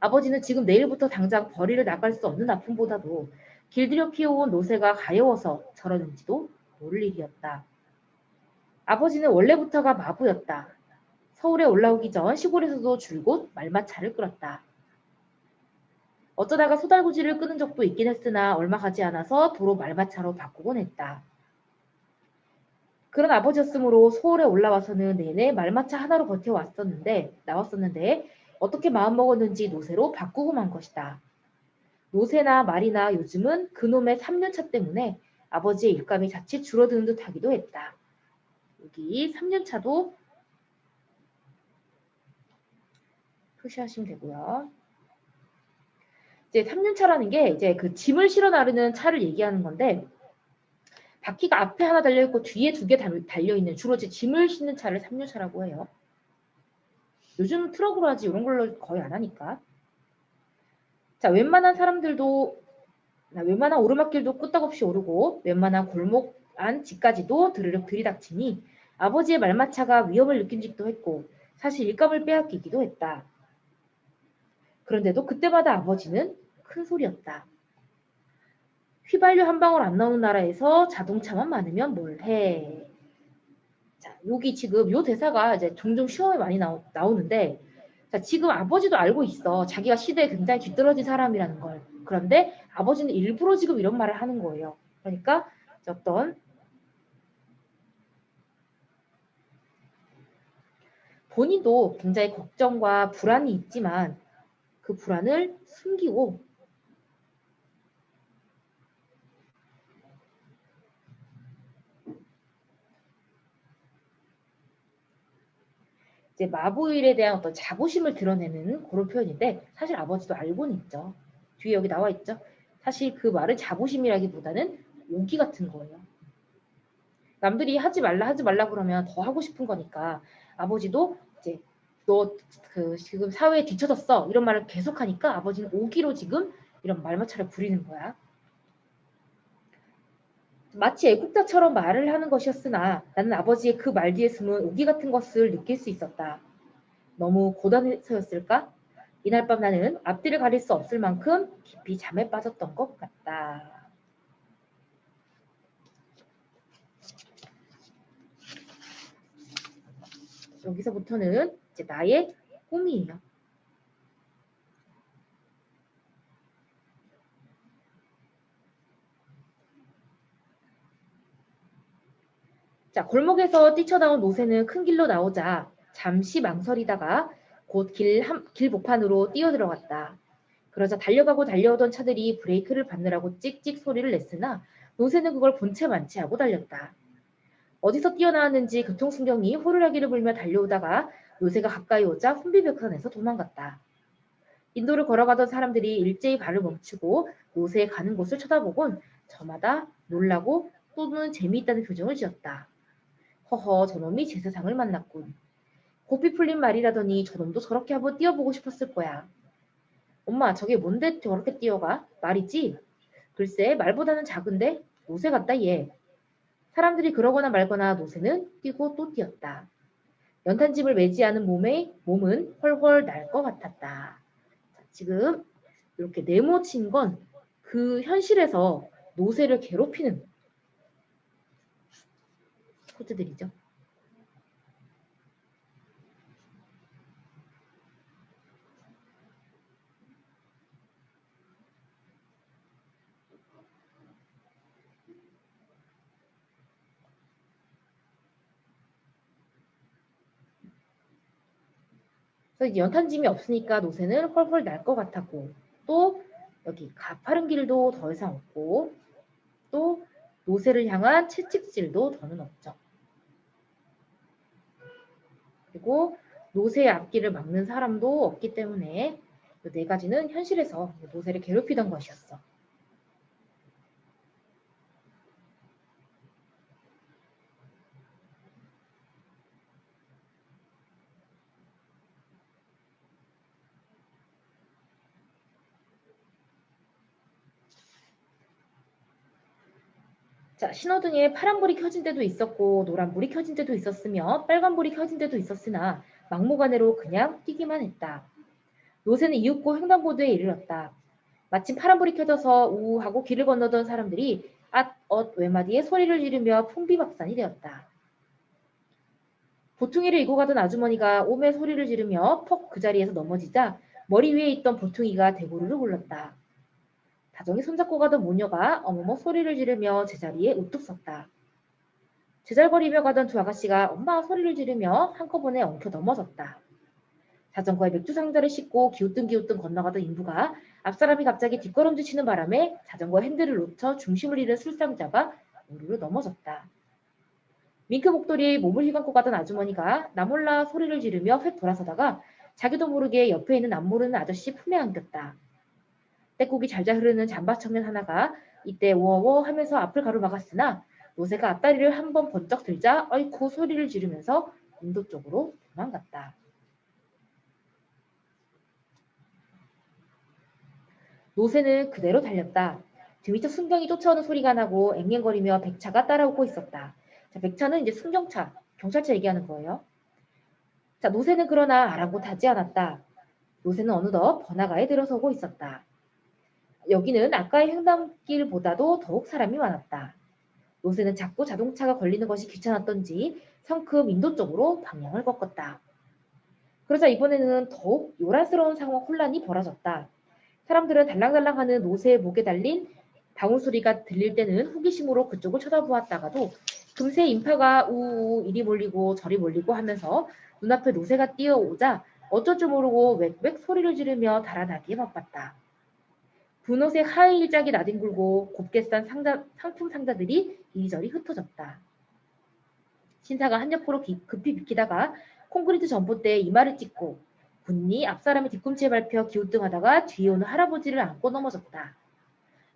아버지는 지금 내일부터 당장 벌이를 나갈 수 없는 아픔보다도 길들여 피워온 노새가 가여워서 저러는지도 모를 일이었다. 아버지는 원래부터가 마부였다. 서울에 올라오기 전 시골에서도 줄곧 말마차를 끌었다. 어쩌다가 소달구지를 끄는 적도 있긴 했으나 얼마 가지 않아서 도로 말마차로 바꾸곤 했다. 그런 아버지였으므로 서울에 올라와서는 내내 말마차 하나로 나왔었는데 어떻게 마음먹었는지 노새로 바꾸고 만 것이다. 노새나 말이나 요즘은 그놈의 3년차 때문에 아버지의 일감이 자칫 줄어드는 듯 하기도 했다. 여기 3년차도 표시하시면 되고요. 이제 3년차라는 게 이제 그 짐을 실어 나르는 차를 얘기하는 건데 바퀴가 앞에 하나 달려있고 뒤에 2개 달려있는 주로 이제 짐을 싣는 차를 3년차라고 해요. 요즘 트럭으로 하지 이런 걸로 거의 안 하니까. 자, 웬만한 오르막길도 끄떡없이 오르고 웬만한 골목 안 집까지도 드르륵 들이닥치니 아버지의 말마차가 위험을 느낀 적도 했고 사실 일감을 빼앗기기도 했다. 그런데도 그때마다 아버지는 큰 소리였다. 휘발유 한 방울 안 나오는 나라에서 자동차만 많으면 뭘 해. 자, 여기 지금 요 대사가 이제 종종 시험에 많이 나오는데 자, 지금 아버지도 알고 있어. 자기가 시대에 굉장히 뒤떨어진 사람이라는 걸. 그런데 아버지는 일부러 지금 이런 말을 하는 거예요. 그러니까 어떤 본인도 굉장히 걱정과 불안이 있지만 그 불안을 숨기고 이제 마부일에 대한 어떤 자부심을 드러내는 그런 표현인데 사실 아버지도 알고는 있죠. 뒤에 여기 나와 있죠. 사실 그 말은 자부심이라기보다는 오기 같은 거예요. 남들이 하지 말라 그러면 더 하고 싶은 거니까 아버지도 이제 너 지금 사회에 뒤처졌어 이런 말을 계속하니까 아버지는 오기로 지금 이런 말마차를 부리는 거야. 마치 애국자처럼 말을 하는 것이었으나 나는 아버지의 그 말 뒤에 숨은 오기 같은 것을 느낄 수 있었다. 너무 고단해서였을까? 이날 밤 나는 앞뒤를 가릴 수 없을 만큼 깊이 잠에 빠졌던 것 같다. 여기서부터는 이제 나의 꿈이에요. 자, 골목에서 뛰쳐나온 노새는 큰 길로 나오자 잠시 망설이다가 곧 길복판으로 뛰어들어갔다. 그러자 달려오던 차들이 브레이크를 밟느라고 찍찍 소리를 냈으나 노새는 그걸 본체 만치 하고 달렸다. 어디서 뛰어나왔는지 교통순경이 호루라기를 불며 달려오다가 노새가 가까이 오자 혼비백산해서 도망갔다. 인도를 걸어가던 사람들이 일제히 발을 멈추고 노새에 가는 곳을 쳐다보곤 저마다 놀라고 또는 재미있다는 표정을 지었다. 허허 저놈이 제 세상을 만났군. 고삐 풀린 말이라더니 저놈도 저렇게 한번 뛰어보고 싶었을 거야. 엄마 저게 뭔데 저렇게 뛰어가? 말이지? 글쎄 말보다는 작은데 노새 같다 얘. 사람들이 그러거나 말거나 노새는 뛰고 또 뛰었다. 연탄집을 매지 않은 몸은 훨훨 날 것 같았다. 자, 지금 이렇게 네모친 건 그 현실에서 노새를 괴롭히는 코드들이죠. 그래서 연탄짐이 없으니까 노새는 헐헐 날 것 같았고 또 여기 가파른 길도 더 이상 없고 또 노새를 향한 채찍질도 더는 없죠. 그리고 노새의 앞길을 막는 사람도 없기 때문에 이 네 가지는 현실에서 노새를 괴롭히던 것이었어. 자, 신호등에 파란불이 켜진 데도 있었고 노란불이 켜진 데도 있었으며 빨간불이 켜진 데도 있었으나 막무가내로 그냥 뛰기만 했다. 노새는 이윽고 횡단보도에 이르렀다. 마침 파란불이 켜져서 우우하고 길을 건너던 사람들이 앗, 엇 외마디에 소리를 지르며 풍비박산이 되었다. 보퉁이를 이고 가던 아주머니가 오매 소리를 지르며 퍽 그 자리에서 넘어지자 머리 위에 있던 보퉁이가 대구르르 굴렀다. 다정히 손잡고 가던 모녀가 어머머 소리를 지르며 제자리에 우뚝 섰다. 제잘거리며 가던 두 아가씨가 엄마 소리를 지르며 한꺼번에 엉켜 넘어졌다. 자전거에 맥주 상자를 싣고 기우뚱기우뚱 건너가던 인부가 앞사람이 갑자기 뒷걸음질 치는 바람에 자전거 핸들을 놓쳐 중심을 잃은 술상자가 우르르 넘어졌다. 밍크 목도리에 몸을 휘감고 가던 아주머니가 나 몰라 소리를 지르며 휙 돌아서다가 자기도 모르게 옆에 있는 안 모르는 아저씨 품에 안겼다. 떼국이 잘잘 흐르는 잠바 청년 하나가 이때 워워 하면서 앞을 가로막았으나 노새가 앞다리를 한번 번쩍 들자 어이쿠 소리를 지르면서 인도 쪽으로 도망갔다. 노새는 그대로 달렸다. 뒤미처 순경이 쫓아오는 소리가 나고 앵앵거리며 백차가 따라오고 있었다. 자, 백차는 이제 순경차, 경찰차 얘기하는 거예요. 자, 노새는 그러나 아랑곳하지 않았다. 노새는 어느덧 번화가에 들어서고 있었다. 여기는 아까의 횡단길보다도 더욱 사람이 많았다. 노새는 자꾸 자동차가 걸리는 것이 귀찮았던지 성큼 인도 쪽으로 방향을 꺾었다. 그러자 이번에는 더욱 요란스러운 상황 혼란이 벌어졌다. 사람들은 달랑달랑하는 노새의 목에 달린 방울소리가 들릴 때는 호기심으로 그쪽을 쳐다보았다가도 금세 인파가 우우 이리 몰리고 저리 몰리고 하면서 눈앞에 노새가 뛰어오자 어쩔 줄 모르고 웩웩 소리를 지르며 달아나기에 바빴다. 분홍색 하의 일작이 나뒹굴고 곱게 싼 상품 상자들이 이리저리 흩어졌다. 신사가 한 옆으로 급히 비키다가 콘크리트 전봇대에 이마를 찍고 분니 앞사람의 뒤꿈치에 밟혀 기우뚱하다가 뒤에 오는 할아버지를 안고 넘어졌다.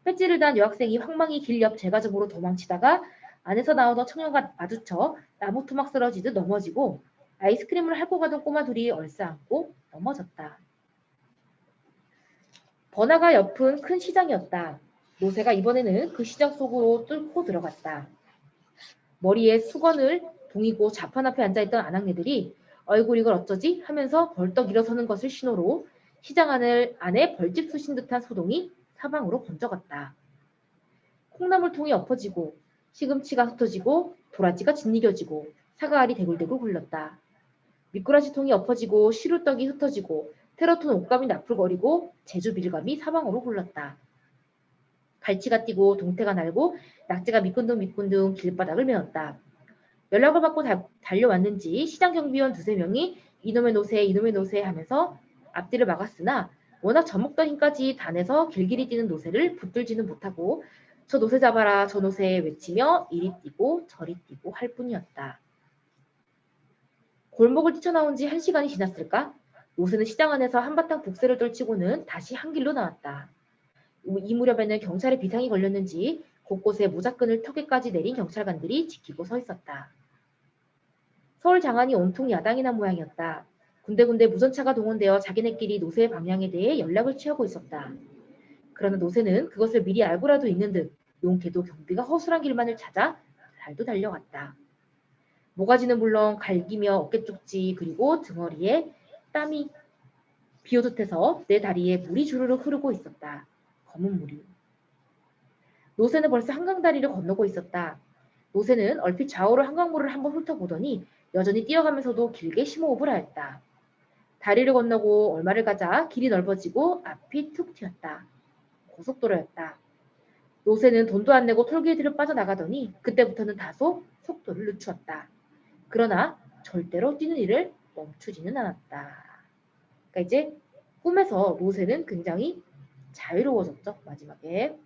배지를 단 여학생이 황망히 길 옆 제과점으로 도망치다가 안에서 나오던 청년과 마주쳐 나무 토막 쓰러지듯 넘어지고 아이스크림을 핥고 가던 꼬마 둘이 얼싸안고 넘어졌다. 번화가 옆은 큰 시장이었다. 노새가 이번에는 그 시장 속으로 뚫고 들어갔다. 머리에 수건을 동이고 자판 앞에 앉아있던 아낙네들이 얼굴 이걸 어쩌지? 하면서 벌떡 일어서는 것을 신호로 시장 안에 벌집 쑤신 듯한 소동이 사방으로 번져갔다. 콩나물통이 엎어지고 시금치가 흩어지고 도라지가 짓이겨지고 사과알이 대굴대굴 굴렀다. 미꾸라지통이 엎어지고 시루떡이 흩어지고 테러톤 옷감이 나풀거리고 제주 밀감이 사방으로 굴렀다. 갈치가 뛰고 동태가 날고 낙지가 미끈둥미끈둥 길바닥을 메웠다. 연락을 받고 달려왔는지 시장 경비원 두세 명이 이놈의 노새 하면서 앞뒤를 막았으나 워낙 젖먹던 힘까지 단에서 길길이 뛰는 노새를 붙들지는 못하고 저 노새 잡아라 저 노새 외치며 이리 뛰고 저리 뛰고 할 뿐이었다. 골목을 뛰쳐나온 지 1시간이 지났을까? 노새는 시장 안에서 한바탕 복세를 떨치고는 다시 한 길로 나왔다. 이 무렵에는 경찰에 비상이 걸렸는지 곳곳에 모자끈을 턱에까지 내린 경찰관들이 지키고 서 있었다. 서울 장안이 온통 야당이 난 모양이었다. 군데군데 무전차가 동원되어 자기네끼리 노새의 방향에 대해 연락을 취하고 있었다. 그러나 노새는 그것을 미리 알고라도 있는 듯 용케도 경비가 허술한 길만을 찾아 달도 달려갔다. 모가지는 물론 갈기며 어깨쪽지 그리고 등허리에 땀이 비오듯해서 내 다리에 물이 주르르 흐르고 있었다. 검은 물이. 노새는 벌써 한강다리를 건너고 있었다. 노새는 얼핏 좌우로 한강물을 한번 훑어보더니 여전히 뛰어가면서도 길게 심호흡을 하였다. 다리를 건너고 얼마를 가자 길이 넓어지고 앞이 툭 튀었다. 고속도로였다. 노새는 돈도 안 내고 톨게이트를 빠져나가더니 그때부터는 다소 속도를 늦추었다. 그러나 절대로 뛰는 일을 멈추지는 않았다. 그러니까 이제 꿈에서 노새는 굉장히 자유로워졌죠. 마지막에.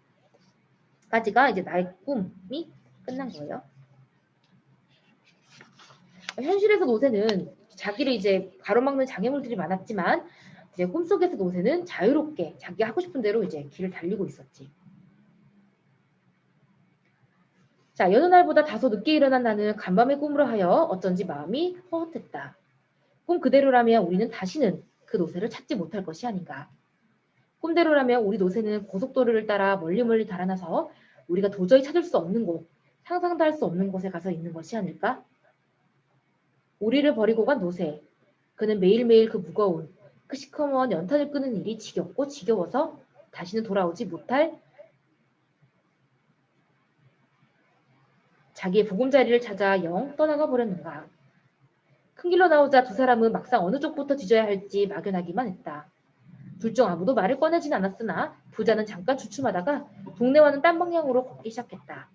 까지가 이제 나의 꿈이 끝난 거예요. 현실에서 노새는 자기를 이제 가로막는 장애물들이 많았지만 이제 꿈속에서 노새는 자유롭게 자기가 하고 싶은 대로 이제 길을 달리고 있었지. 자, 여느 날보다 다소 늦게 일어난 나는 간밤의 꿈으로 하여 어쩐지 마음이 허헛했다. 꿈 그대로라면 우리는 다시는 그 노새를 찾지 못할 것이 아닌가. 꿈대로라면 우리 노새는 고속도로를 따라 멀리 달아나서 우리가 도저히 찾을 수 없는 곳, 상상도 할 수 없는 곳에 가서 있는 것이 아닐까? 우리를 버리고 간 노새. 그는 매일매일 그 무거운, 그 시커먼 연탄을 끄는 일이 지겹고 지겨워서 다시는 돌아오지 못할 자기의 보금자리를 찾아 영 떠나가 버렸는가. 큰 길로 나오자 두 사람은 막상 어느 쪽부터 뒤져야 할지 막연하기만 했다. 둘 중 아무도 말을 꺼내진 않았으나 부자는 잠깐 주춤하다가 동네와는 딴 방향으로 걷기 시작했다.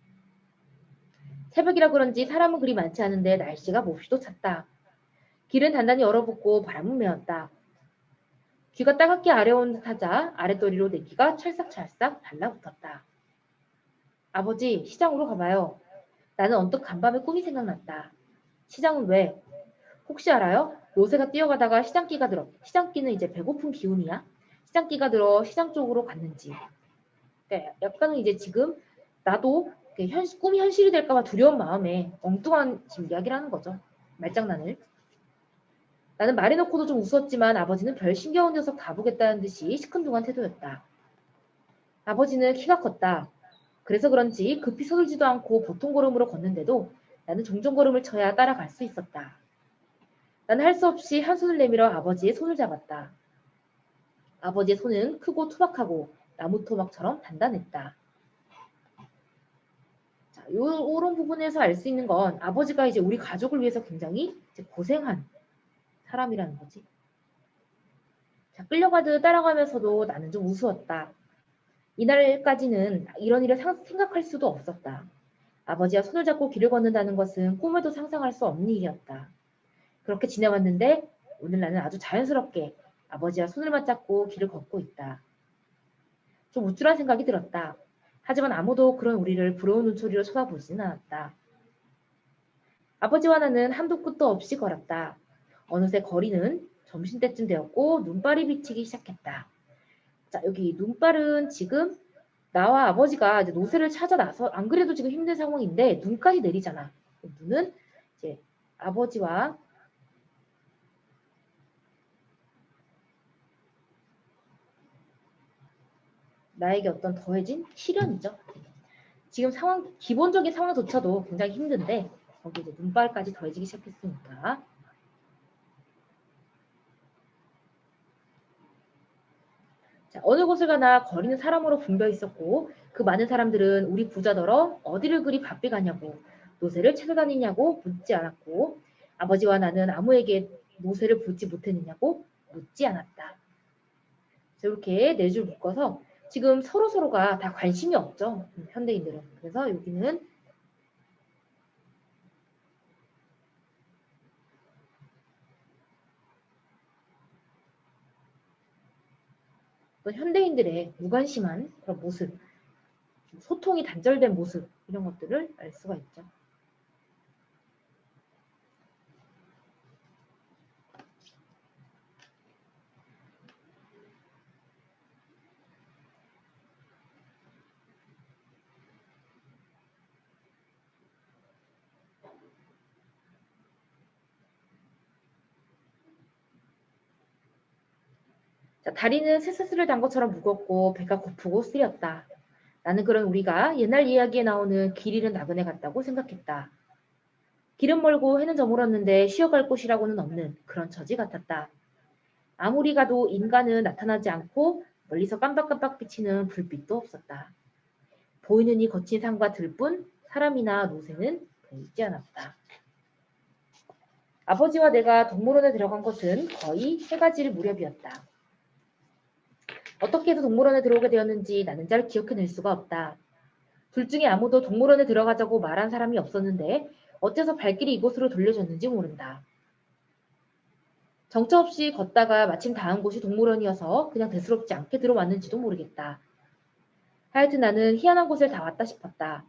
새벽이라 그런지 사람은 그리 많지 않은데 날씨가 몹시도 찼다. 길은 단단히 얼어붙고 바람은 메었다. 귀가 따갑게 아려온 듯하자 아랫도리로 내 귀가 찰싹찰싹 달라붙었다. 아버지, 시장으로 가봐요. 나는 언뜻 간밤에 꿈이 생각났다. 시장은 왜? 혹시 알아요? 노새가 뛰어가다가 시장기는 이제 배고픈 기운이야? 시장기가 들어 시장 쪽으로 갔는지. 그러니까 약간은 이제 지금 나도 꿈이 현실이 될까봐 두려운 마음에 엉뚱한 지금 이야기를 하는 거죠. 말장난을. 나는 말해놓고도 좀 웃었지만 아버지는 별 신경 녀석 가보겠다는 듯이 시큰둥한 태도였다. 아버지는 키가 컸다. 그래서 그런지 급히 서둘지도 않고 보통 걸음으로 걷는데도 나는 종종 걸음을 쳐야 따라갈 수 있었다. 나는 할 수 없이 한 손을 내밀어 아버지의 손을 잡았다. 아버지의 손은 크고 투박하고 나무 토막처럼 단단했다. 자, 요런 부분에서 알 수 있는 건 아버지가 이제 우리 가족을 위해서 굉장히 이제 고생한 사람이라는 거지. 자, 끌려가듯 따라가면서도 나는 좀 우스웠다. 이날까지는 이런 일을 생각할 수도 없었다. 아버지와 손을 잡고 길을 걷는다는 것은 꿈에도 상상할 수 없는 일이었다. 그렇게 지내왔는데 오늘 나는 아주 자연스럽게 아버지와 손을 맞잡고 길을 걷고 있다. 좀 우쭐한 생각이 들었다. 하지만 아무도 그런 우리를 부러운 눈초리로 쳐다보지는 않았다. 아버지와 나는 한도 끝도 없이 걸었다. 어느새 거리는 점심때쯤 되었고 눈발이 비치기 시작했다. 자, 여기 눈발은 지금 나와 아버지가 이제 노새를 찾아 나서 안 그래도 지금 힘든 상황인데 눈까지 내리잖아. 눈은 이제 아버지와 나에게 어떤 더해진 시련이죠. 지금 기본적인 상황조차도 굉장히 힘든데 거기 이제 눈발까지 더해지기 시작했으니까. 자, 어느 곳을 가나 거리는 사람으로 붐벼 있었고 그 많은 사람들은 우리 부자더러 어디를 그리 바삐 가냐고 노새를 찾아다니냐고 묻지 않았고 아버지와 나는 아무에게 노새를 보지 못했느냐고 묻지 않았다. 자, 이렇게 네 줄 묶어서 지금 서로가 다 관심이 없죠. 현대인들은. 그래서 여기는 어떤 현대인들의 무관심한 그런 모습, 소통이 단절된 모습 이런 것들을 알 수가 있죠. 자, 다리는 쇠사슬을 단 것처럼 무겁고 배가 고프고 쓰렸다. 나는 그런 우리가 옛날 이야기에 나오는 길 잃은 나그네 같다고 생각했다. 길은 멀고 해는 저물었는데 쉬어갈 곳이라고는 없는 그런 처지 같았다. 아무리 가도 인간은 나타나지 않고 멀리서 깜빡깜빡 비치는 불빛도 없었다. 보이는 이 거친 산과 들뿐 사람이나 노새는 보이지 않았다. 아버지와 내가 동물원에 들어간 것은 거의 해가 질 무렵이었다. 어떻게 해서 동물원에 들어오게 되었는지 나는 잘 기억해낼 수가 없다. 둘 중에 아무도 동물원에 들어가자고 말한 사람이 없었는데 어째서 발길이 이곳으로 돌려졌는지 모른다. 정처 없이 걷다가 마침 닿은 곳이 동물원이어서 그냥 대수롭지 않게 들어왔는지도 모르겠다. 하여튼 나는 희한한 곳을 다 왔다 싶었다.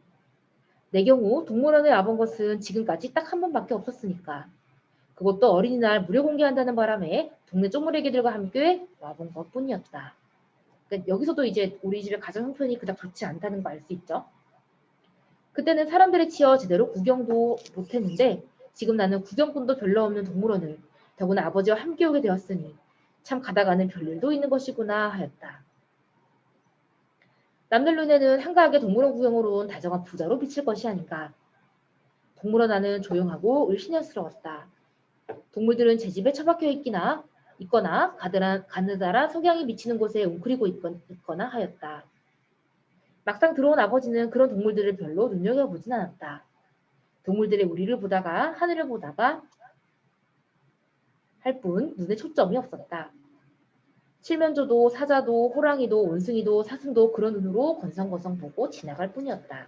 내 경우 동물원에 와본 것은 지금까지 딱 한 번밖에 없었으니까. 그것도 어린이날 무료 공개한다는 바람에 동네 쪼무레기들과 함께 와본 것뿐이었다. 그러니까 여기서도 이제 우리 집의 가정 형편이 그닥 좋지 않다는 거 알 수 있죠. 그때는 사람들에 치여 제대로 구경도 못했는데 지금 나는 구경꾼도 별로 없는 동물원을 더구나 아버지와 함께 오게 되었으니 참 가다가는 별일도 있는 것이구나 하였다. 남들 눈에는 한가하게 동물원 구경으로 온 다정한 부자로 비칠 것이 아닌가. 동물원 안은 조용하고 을씨년스러웠다. 동물들은 제 집에 처박혀 있거나 가느다란 석양이 비치는 곳에 웅크리고 있거나 하였다. 막상 들어온 아버지는 그런 동물들을 별로 눈여겨보진 않았다. 동물들의 우리를 보다가 하늘을 보다가 할 뿐 눈에 초점이 없었다. 칠면조도 사자도 호랑이도 원숭이도 사슴도 그런 눈으로 건성건성 보고 지나갈 뿐이었다.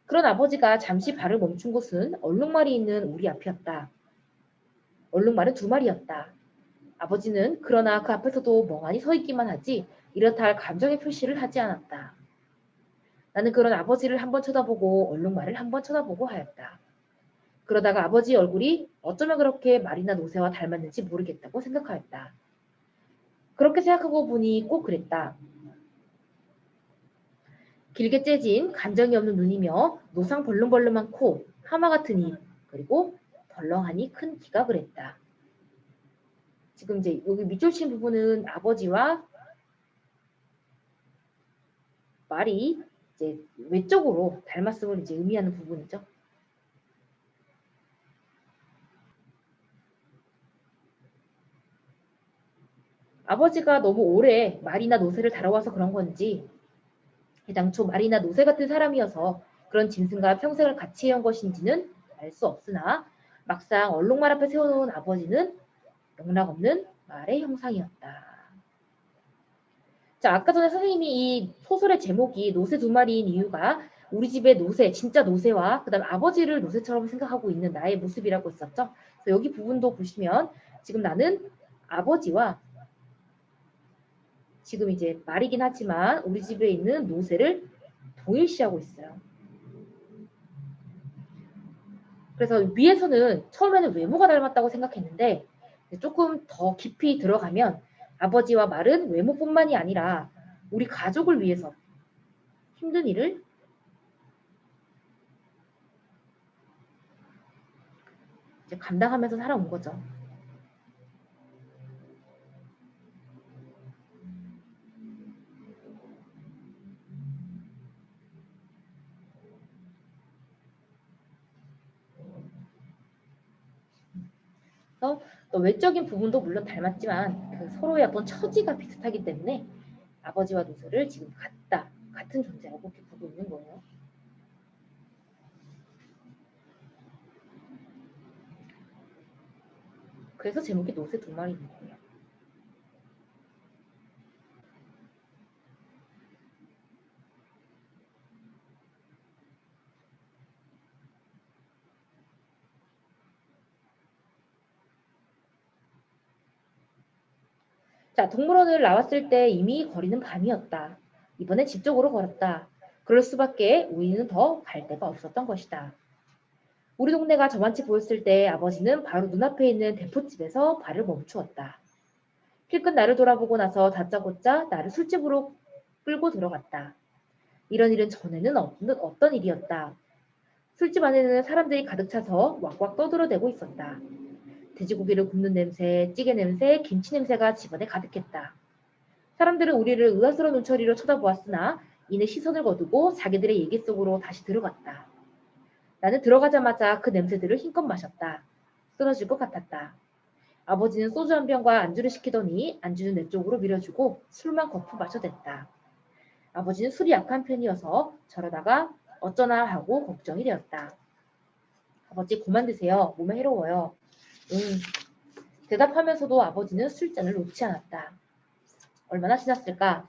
그런 아버지가 잠시 발을 멈춘 곳은 얼룩말이 있는 우리 앞이었다. 얼룩말은 2마리였다. 아버지는 그러나 그 앞에서도 멍하니 서 있기만 하지 이렇다 할 감정의 표시를 하지 않았다. 나는 그런 아버지를 한번 쳐다보고 얼룩말을 한번 쳐다보고 하였다. 그러다가 아버지의 얼굴이 어쩌면 그렇게 말이나 노새와 닮았는지 모르겠다고 생각하였다. 그렇게 생각하고 보니 꼭 그랬다. 길게 째진 감정이 없는 눈이며 노상 벌름벌름한 코, 하마 같은 입, 그리고 덜렁하니 큰 귀가 그랬다. 지금 이제 여기 밑줄 친 부분은 아버지와 말이 이제 외적으로 닮았음을 이제 의미하는 부분이죠. 아버지가 너무 오래 말이나 노새를 다뤄와서 그런 건지 해당초 말이나 노새 같은 사람이어서 그런 짐승과 평생을 같이 해온 것인지는 알 수 없으나 막상 얼룩말 앞에 세워놓은 아버지는 영락없는 말의 형상이었다. 자, 아까 전에 선생님이 이 소설의 제목이 노새 2마리인 이유가 우리 집의 노새, 진짜 노새와 그 다음 아버지를 노새처럼 생각하고 있는 나의 모습이라고 했었죠. 그래서 여기 부분도 보시면 지금 나는 아버지와 지금 이제 말이긴 하지만 우리 집에 있는 노새를 동일시하고 있어요. 그래서 위에서는 처음에는 외모가 닮았다고 생각했는데 조금 더 깊이 들어가면 아버지와 말은 외모뿐만이 아니라 우리 가족을 위해서 힘든 일을 이제 감당하면서 살아온 거죠. 그래서 또 외적인 부분도 물론 닮았지만 그 서로의 어떤 처지가 비슷하기 때문에 아버지와 노새를 지금 같은 존재라고 이렇게 보고 있는 거예요. 그래서 제목이 노새 2마리인 거예요. 자, 동물원을 나왔을 때 이미 거리는 밤이었다. 이번에 집 쪽으로 걸었다. 그럴 수밖에 우리는 더 갈 데가 없었던 것이다. 우리 동네가 저만치 보였을 때 아버지는 바로 눈앞에 있는 대포집에서 발을 멈추었다. 힐끗 나를 돌아보고 나서 다짜고짜 나를 술집으로 끌고 들어갔다. 이런 일은 전에는 없는 어떤 일이었다. 술집 안에는 사람들이 가득 차서 왁왁 떠들어대고 있었다. 돼지고기를 굽는 냄새, 찌개 냄새, 김치 냄새가 집안에 가득했다. 사람들은 우리를 의아스러운 눈초리로 쳐다보았으나 이내 시선을 거두고 자기들의 얘기 속으로 다시 들어갔다. 나는 들어가자마자 그 냄새들을 힘껏 마셨다. 쓰러질 것 같았다. 아버지는 소주 한 병과 안주를 시키더니 안주는 내 쪽으로 밀어주고 술만 거푸 마셔댔다. 아버지는 술이 약한 편이어서 저러다가 어쩌나 하고 걱정이 되었다. 아버지 그만 드세요. 몸에 해로워요. 대답하면서도 아버지는 술잔을 놓지 않았다. 얼마나 지났을까?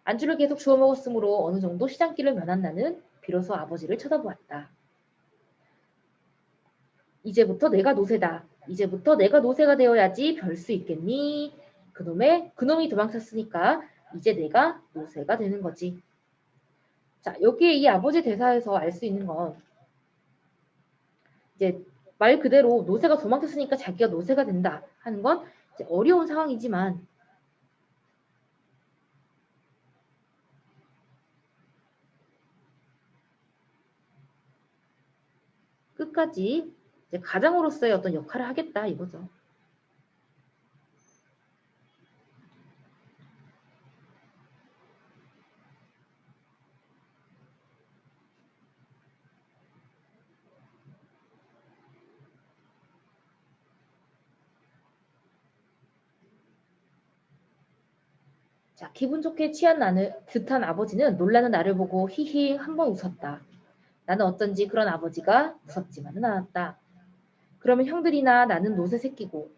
안주를 계속 주워 먹었으므로 어느 정도 시장길을 면한 나는 비로소 아버지를 쳐다보았다. 이제부터 내가 노새다. 이제부터 내가 노새가 되어야지 별 수 있겠니? 그놈이 도망쳤으니까 이제 내가 노새가 되는 거지. 자, 여기에 이 아버지 대사에서 알 수 있는 건 이제 말 그대로 노새가 도망쳤으니까 자기가 노새가 된다 하는 건 이제 어려운 상황이지만 끝까지 이제 가장으로서의 어떤 역할을 하겠다 이거죠. 자, 기분 좋게 취한 듯한 아버지는 놀라는 나를 보고 히히 한번 웃었다. 나는 어쩐지 그런 아버지가 무섭지만은 않았다. 그러면 형들이나 나는 노새 새끼고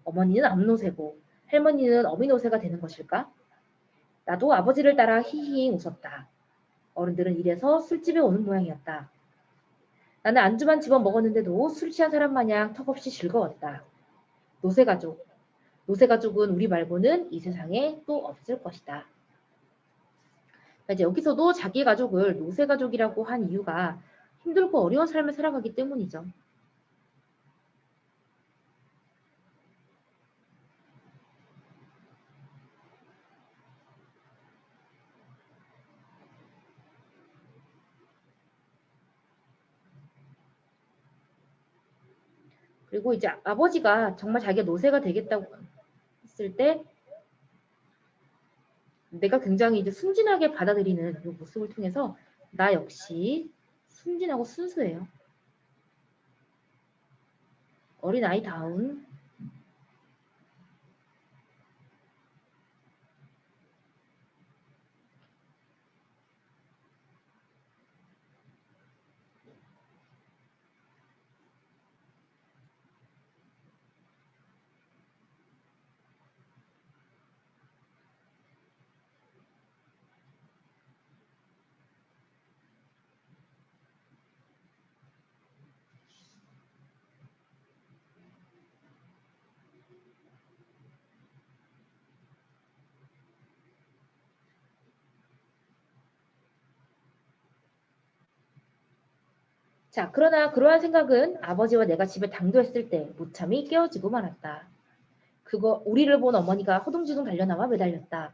어머니는 암노새고 할머니는 어미노새가 되는 것일까? 나도 아버지를 따라 히히 웃었다. 어른들은 이래서 술집에 오는 모양이었다. 나는 안주만 집어 먹었는데도 술 취한 사람 마냥 턱없이 즐거웠다. 노새가족. 노새가족은 우리 말고는 이 세상에 또 없을 것이다. 이제 여기서도 자기 가족을 노새가족이라고 한 이유가 힘들고 어려운 삶을 살아가기 때문이죠. 그리고 이제 아버지가 정말 자기가 노새가 되겠다고 했을 때 내가 굉장히 이제 순진하게 받아들이는 이 모습을 통해서 나 역시 순진하고 순수해요. 어린아이다운. 자, 그러나 그러한 생각은 아버지와 내가 집에 당도했을 때 무참히 깨어지고 말았다. 그거 우리를 본 어머니가 허둥지둥 달려나와 매달렸다.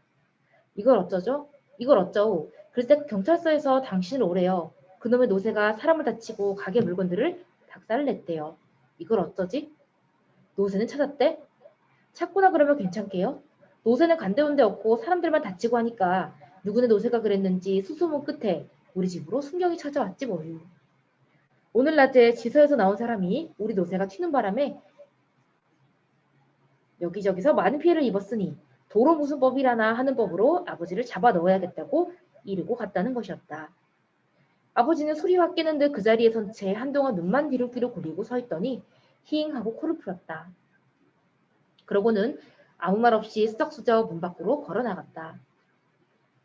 이걸 어쩌죠? 이걸 어쩌오? 글쎄 경찰서에서 당신을 오래요. 그놈의 노새가 사람을 다치고 가게 물건들을 박살을 냈대요. 이걸 어쩌지? 노새는 찾았대? 찾거나 그러면 괜찮게요? 노새는 간데온데 없고 사람들만 다치고 하니까 누구네 노새가 그랬는지 수소문 끝에 우리 집으로 순경이 찾아왔지 뭐유. 오늘 낮에 지서에서 나온 사람이 우리 노새가 튀는 바람에 여기저기서 많은 피해를 입었으니 도로 무슨 법이라나 하는 법으로 아버지를 잡아 넣어야겠다고 이르고 갔다는 것이었다. 아버지는 술이 확 깨는 듯 그 자리에 선 채 한동안 눈만 뒤룩뒤룩 굴리고 서 있더니 히잉 하고 코를 풀었다. 그러고는 아무 말 없이 쓰적쓰적 문 밖으로 걸어 나갔다.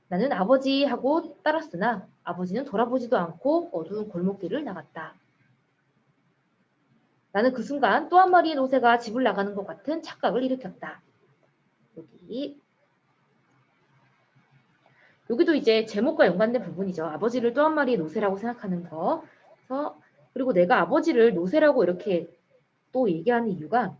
나는 아버지 하고 따랐으나 아버지는 돌아보지도 않고 어두운 골목길을 나갔다. 나는 그 순간 또 한 마리의 노새가 집을 나가는 것 같은 착각을 일으켰다. 여기도 이제 제목과 연관된 부분이죠. 아버지를 또 한 마리의 노새라고 생각하는 거. 그래서 그리고 내가 아버지를 노새라고 이렇게 또 얘기하는 이유가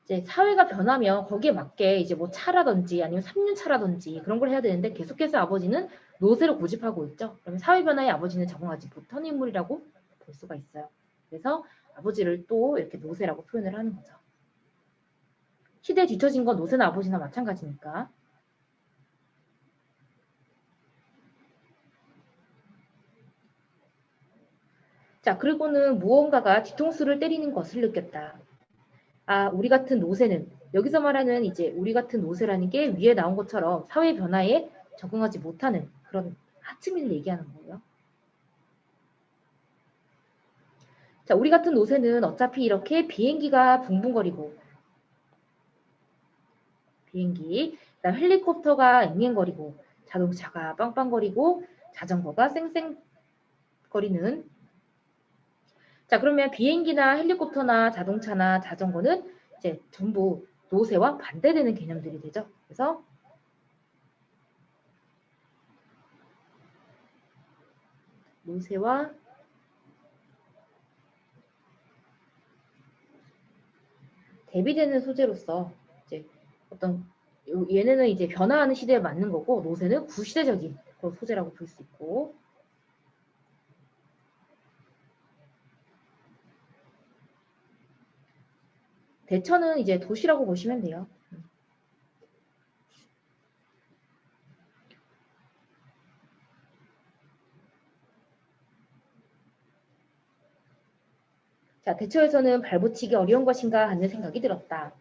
이제 사회가 변하면 거기에 맞게 이제 뭐 차라든지 아니면 3년 차라든지 그런 걸 해야 되는데 계속해서 아버지는 노쇠를 고집하고 있죠. 그러면 사회 변화에 아버지는 적응하지 못한 인물이라고 볼 수가 있어요. 그래서 아버지를 또 이렇게 노쇠라고 표현을 하는 거죠. 시대에 뒤처진 건 노쇠나 아버지나 마찬가지니까. 자, 그리고는 무언가가 뒤통수를 때리는 것을 느꼈다. 아, 우리 같은 노쇠는 여기서 말하는 이제 우리 같은 노쇠라는 게 위에 나온 것처럼 사회 변화에 적응하지 못하는 그런 하층민을 얘기하는 거예요. 자, 우리 같은 노새는 어차피 이렇게 비행기가 붕붕거리고 비행기, 그다음 헬리콥터가 앵앵거리고 자동차가 빵빵거리고 자전거가 쌩쌩거리는 자, 그러면 비행기나 헬리콥터나 자동차나 자전거는 이제 전부 노새와 반대되는 개념들이 되죠. 그래서 노새와 대비되는 소재로서 이제 어떤 얘네는 이제 변화하는 시대에 맞는 거고 노새는 구시대적인 소재라고 볼 수 있고 대처는 이제 도시라고 보시면 돼요. 자, 대처에서는 발붙이기 어려운 것인가 하는 생각이 들었다.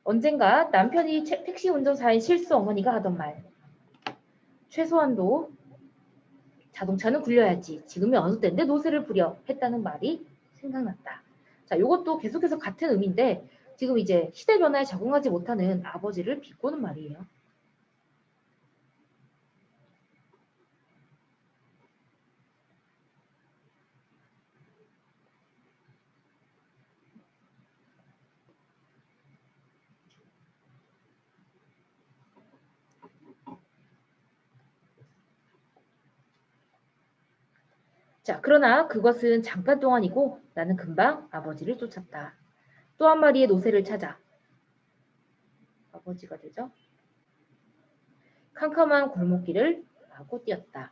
언젠가 남편이 택시 운전사인 실수 어머니가 하던 말. 최소한도 자동차는 굴려야지. 지금이 어느 때인데 노새를 부려 했다는 말이 생각났다. 자, 이것도 계속해서 같은 의미인데 지금 이제 시대 변화에 적응하지 못하는 아버지를 비꼬는 말이에요. 자, 그러나 그것은 잠깐 동안이고 나는 금방 아버지를 쫓았다. 또 한 마리의 노새를 찾아 아버지가 되죠. 캄캄한 골목길을 마구 뛰었다.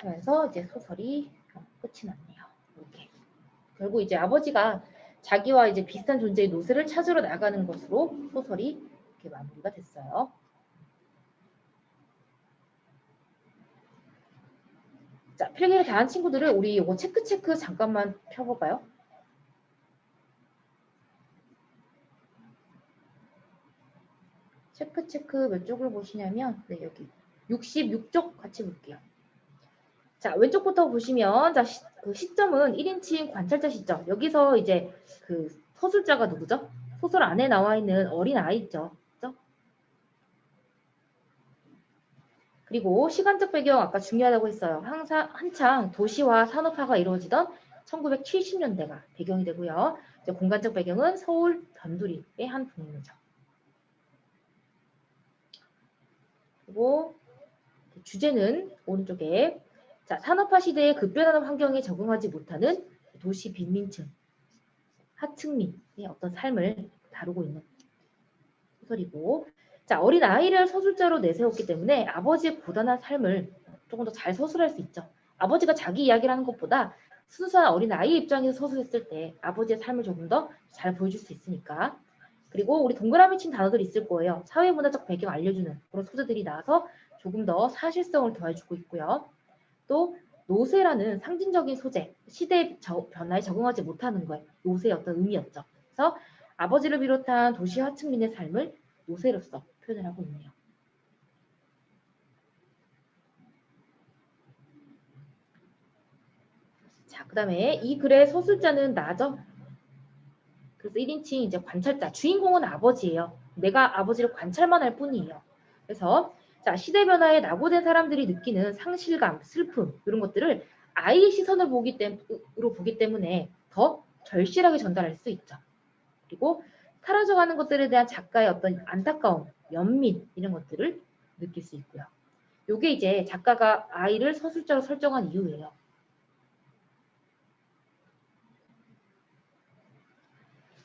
하면서 이제 소설이 끝이 났네요. 이렇게. 결국 이제 아버지가 자기와 이제 비슷한 존재의 노새를 찾으러 나가는 것으로 소설이 이렇게 마무리가 됐어요. 자, 필기를 다 한 친구들은 우리 이거 체크 잠깐만 펴볼까요? 체크 몇 쪽을 보시냐면 네, 여기 66쪽 같이 볼게요. 자, 왼쪽부터 보시면 자, 그 시점은 1인칭 관찰자 시점. 여기서 이제 그 서술자가 누구죠? 소설 안에 나와 있는 어린 아이 있죠. 그죠? 그리고 시간적 배경 아까 중요하다고 했어요. 항상 한창 도시화 산업화가 이루어지던 1970년대가 배경이 되고요. 이제 공간적 배경은 서울 변두리의 한 동네죠. 그리고 주제는 오른쪽에 자, 산업화 시대에 급변하는 환경에 적응하지 못하는 도시 빈민층, 하층민의 어떤 삶을 다루고 있는 소설이고 자, 어린 아이를 서술자로 내세웠기 때문에 아버지의 고단한 삶을 조금 더 잘 서술할 수 있죠. 아버지가 자기 이야기를 하는 것보다 순수한 어린 아이 입장에서 서술했을 때 아버지의 삶을 조금 더 잘 보여줄 수 있으니까 그리고 우리 동그라미 친 단어들이 있을 거예요. 사회문화적 배경 알려주는 그런 소재들이 나와서 조금 더 사실성을 더해주고 있고요. 또 노쇠라는 상징적인 소재, 시대의 변화에 적응하지 못하는 거예요. 노쇠의 어떤 의미였죠. 그래서 아버지를 비롯한 도시 하층민의 삶을 노쇠로서 표현을 하고 있네요. 자, 그 다음에 이 글의 서술자는 나죠. 그래서 1인칭 이제 관찰자, 주인공은 아버지예요. 내가 아버지를 관찰만 할 뿐이에요. 그래서 자, 시대 변화에 낙오된 사람들이 느끼는 상실감, 슬픔 이런 것들을 아이의 시선을 보기 때문에 더 절실하게 전달할 수 있죠. 그리고 사라져가는 것들에 대한 작가의 어떤 안타까움, 연민 이런 것들을 느낄 수 있고요. 이게 이제 작가가 아이를 서술자로 설정한 이유예요.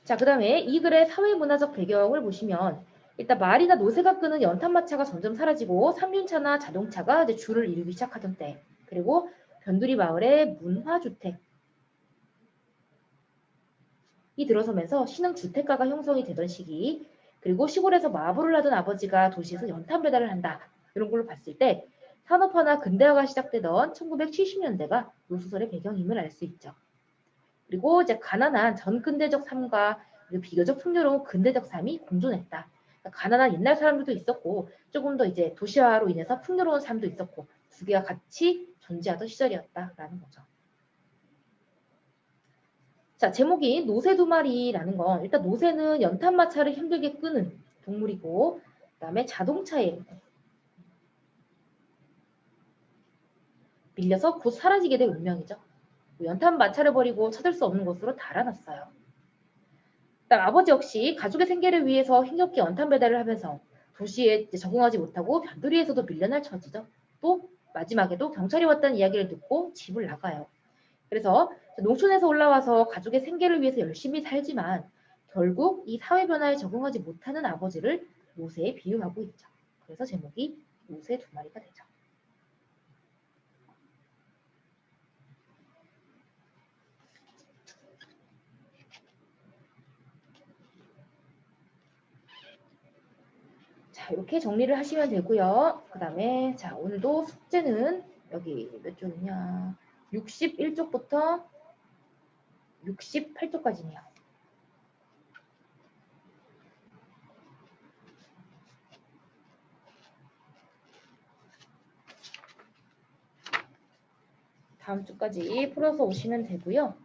자, 그 다음에 이 글의 사회문화적 배경을 보시면 일단 말이나 노새가 끄는 연탄마차가 점점 사라지고 삼륜차나 자동차가 이제 줄을 이루기 시작하던 때 그리고 변두리 마을의 문화주택이 들어서면서 신흥주택가가 형성이 되던 시기 그리고 시골에서 마부를 하던 아버지가 도시에서 연탄 배달을 한다 이런 걸로 봤을 때 산업화나 근대화가 시작되던 1970년대가 이 소설의 배경임을 알 수 있죠. 그리고 이제 가난한 전근대적 삶과 비교적 풍요로운 근대적 삶이 공존했다. 그러니까 가난한 옛날 사람들도 있었고 조금 더 이제 도시화로 인해서 풍요로운 삶도 있었고 두 개가 같이 존재하던 시절이었다라는 거죠. 자, 제목이 노새 두 마리라는 건 일단 노새는 연탄마차를 힘들게 끄는 동물이고 그다음에 자동차에 밀려서 곧 사라지게 될 운명이죠. 연탄 마차를 버리고 찾을 수 없는 곳으로 달아났어요. 아버지 역시 가족의 생계를 위해서 힘겹게 연탄 배달을 하면서 도시에 적응하지 못하고 변두리에서도 밀려날 처지죠. 또 마지막에도 경찰이 왔다는 이야기를 듣고 집을 나가요. 그래서 농촌에서 올라와서 가족의 생계를 위해서 열심히 살지만 결국 이 사회 변화에 적응하지 못하는 아버지를 노새에 비유하고 있죠. 그래서 제목이 노새 두 마리가 되죠. 자, 이렇게 정리를 하시면 되고요. 그 다음에 자, 오늘도 숙제는 여기 몇 쪽이냐? 61쪽부터 68쪽까지네요. 다음 주까지 풀어서 오시면 되고요.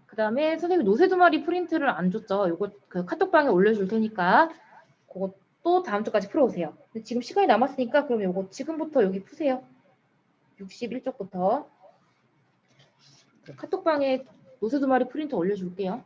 그 다음에 선생님이 노새 두 마리 프린트를 안 줬죠. 요거 그 카톡방에 올려줄 테니까 그것도 다음 주까지 풀어오세요. 근데 지금 시간이 남았으니까 그럼 요거 지금부터 여기 푸세요. 61쪽부터 카톡방에 노새 두 마리 프린트 올려줄게요.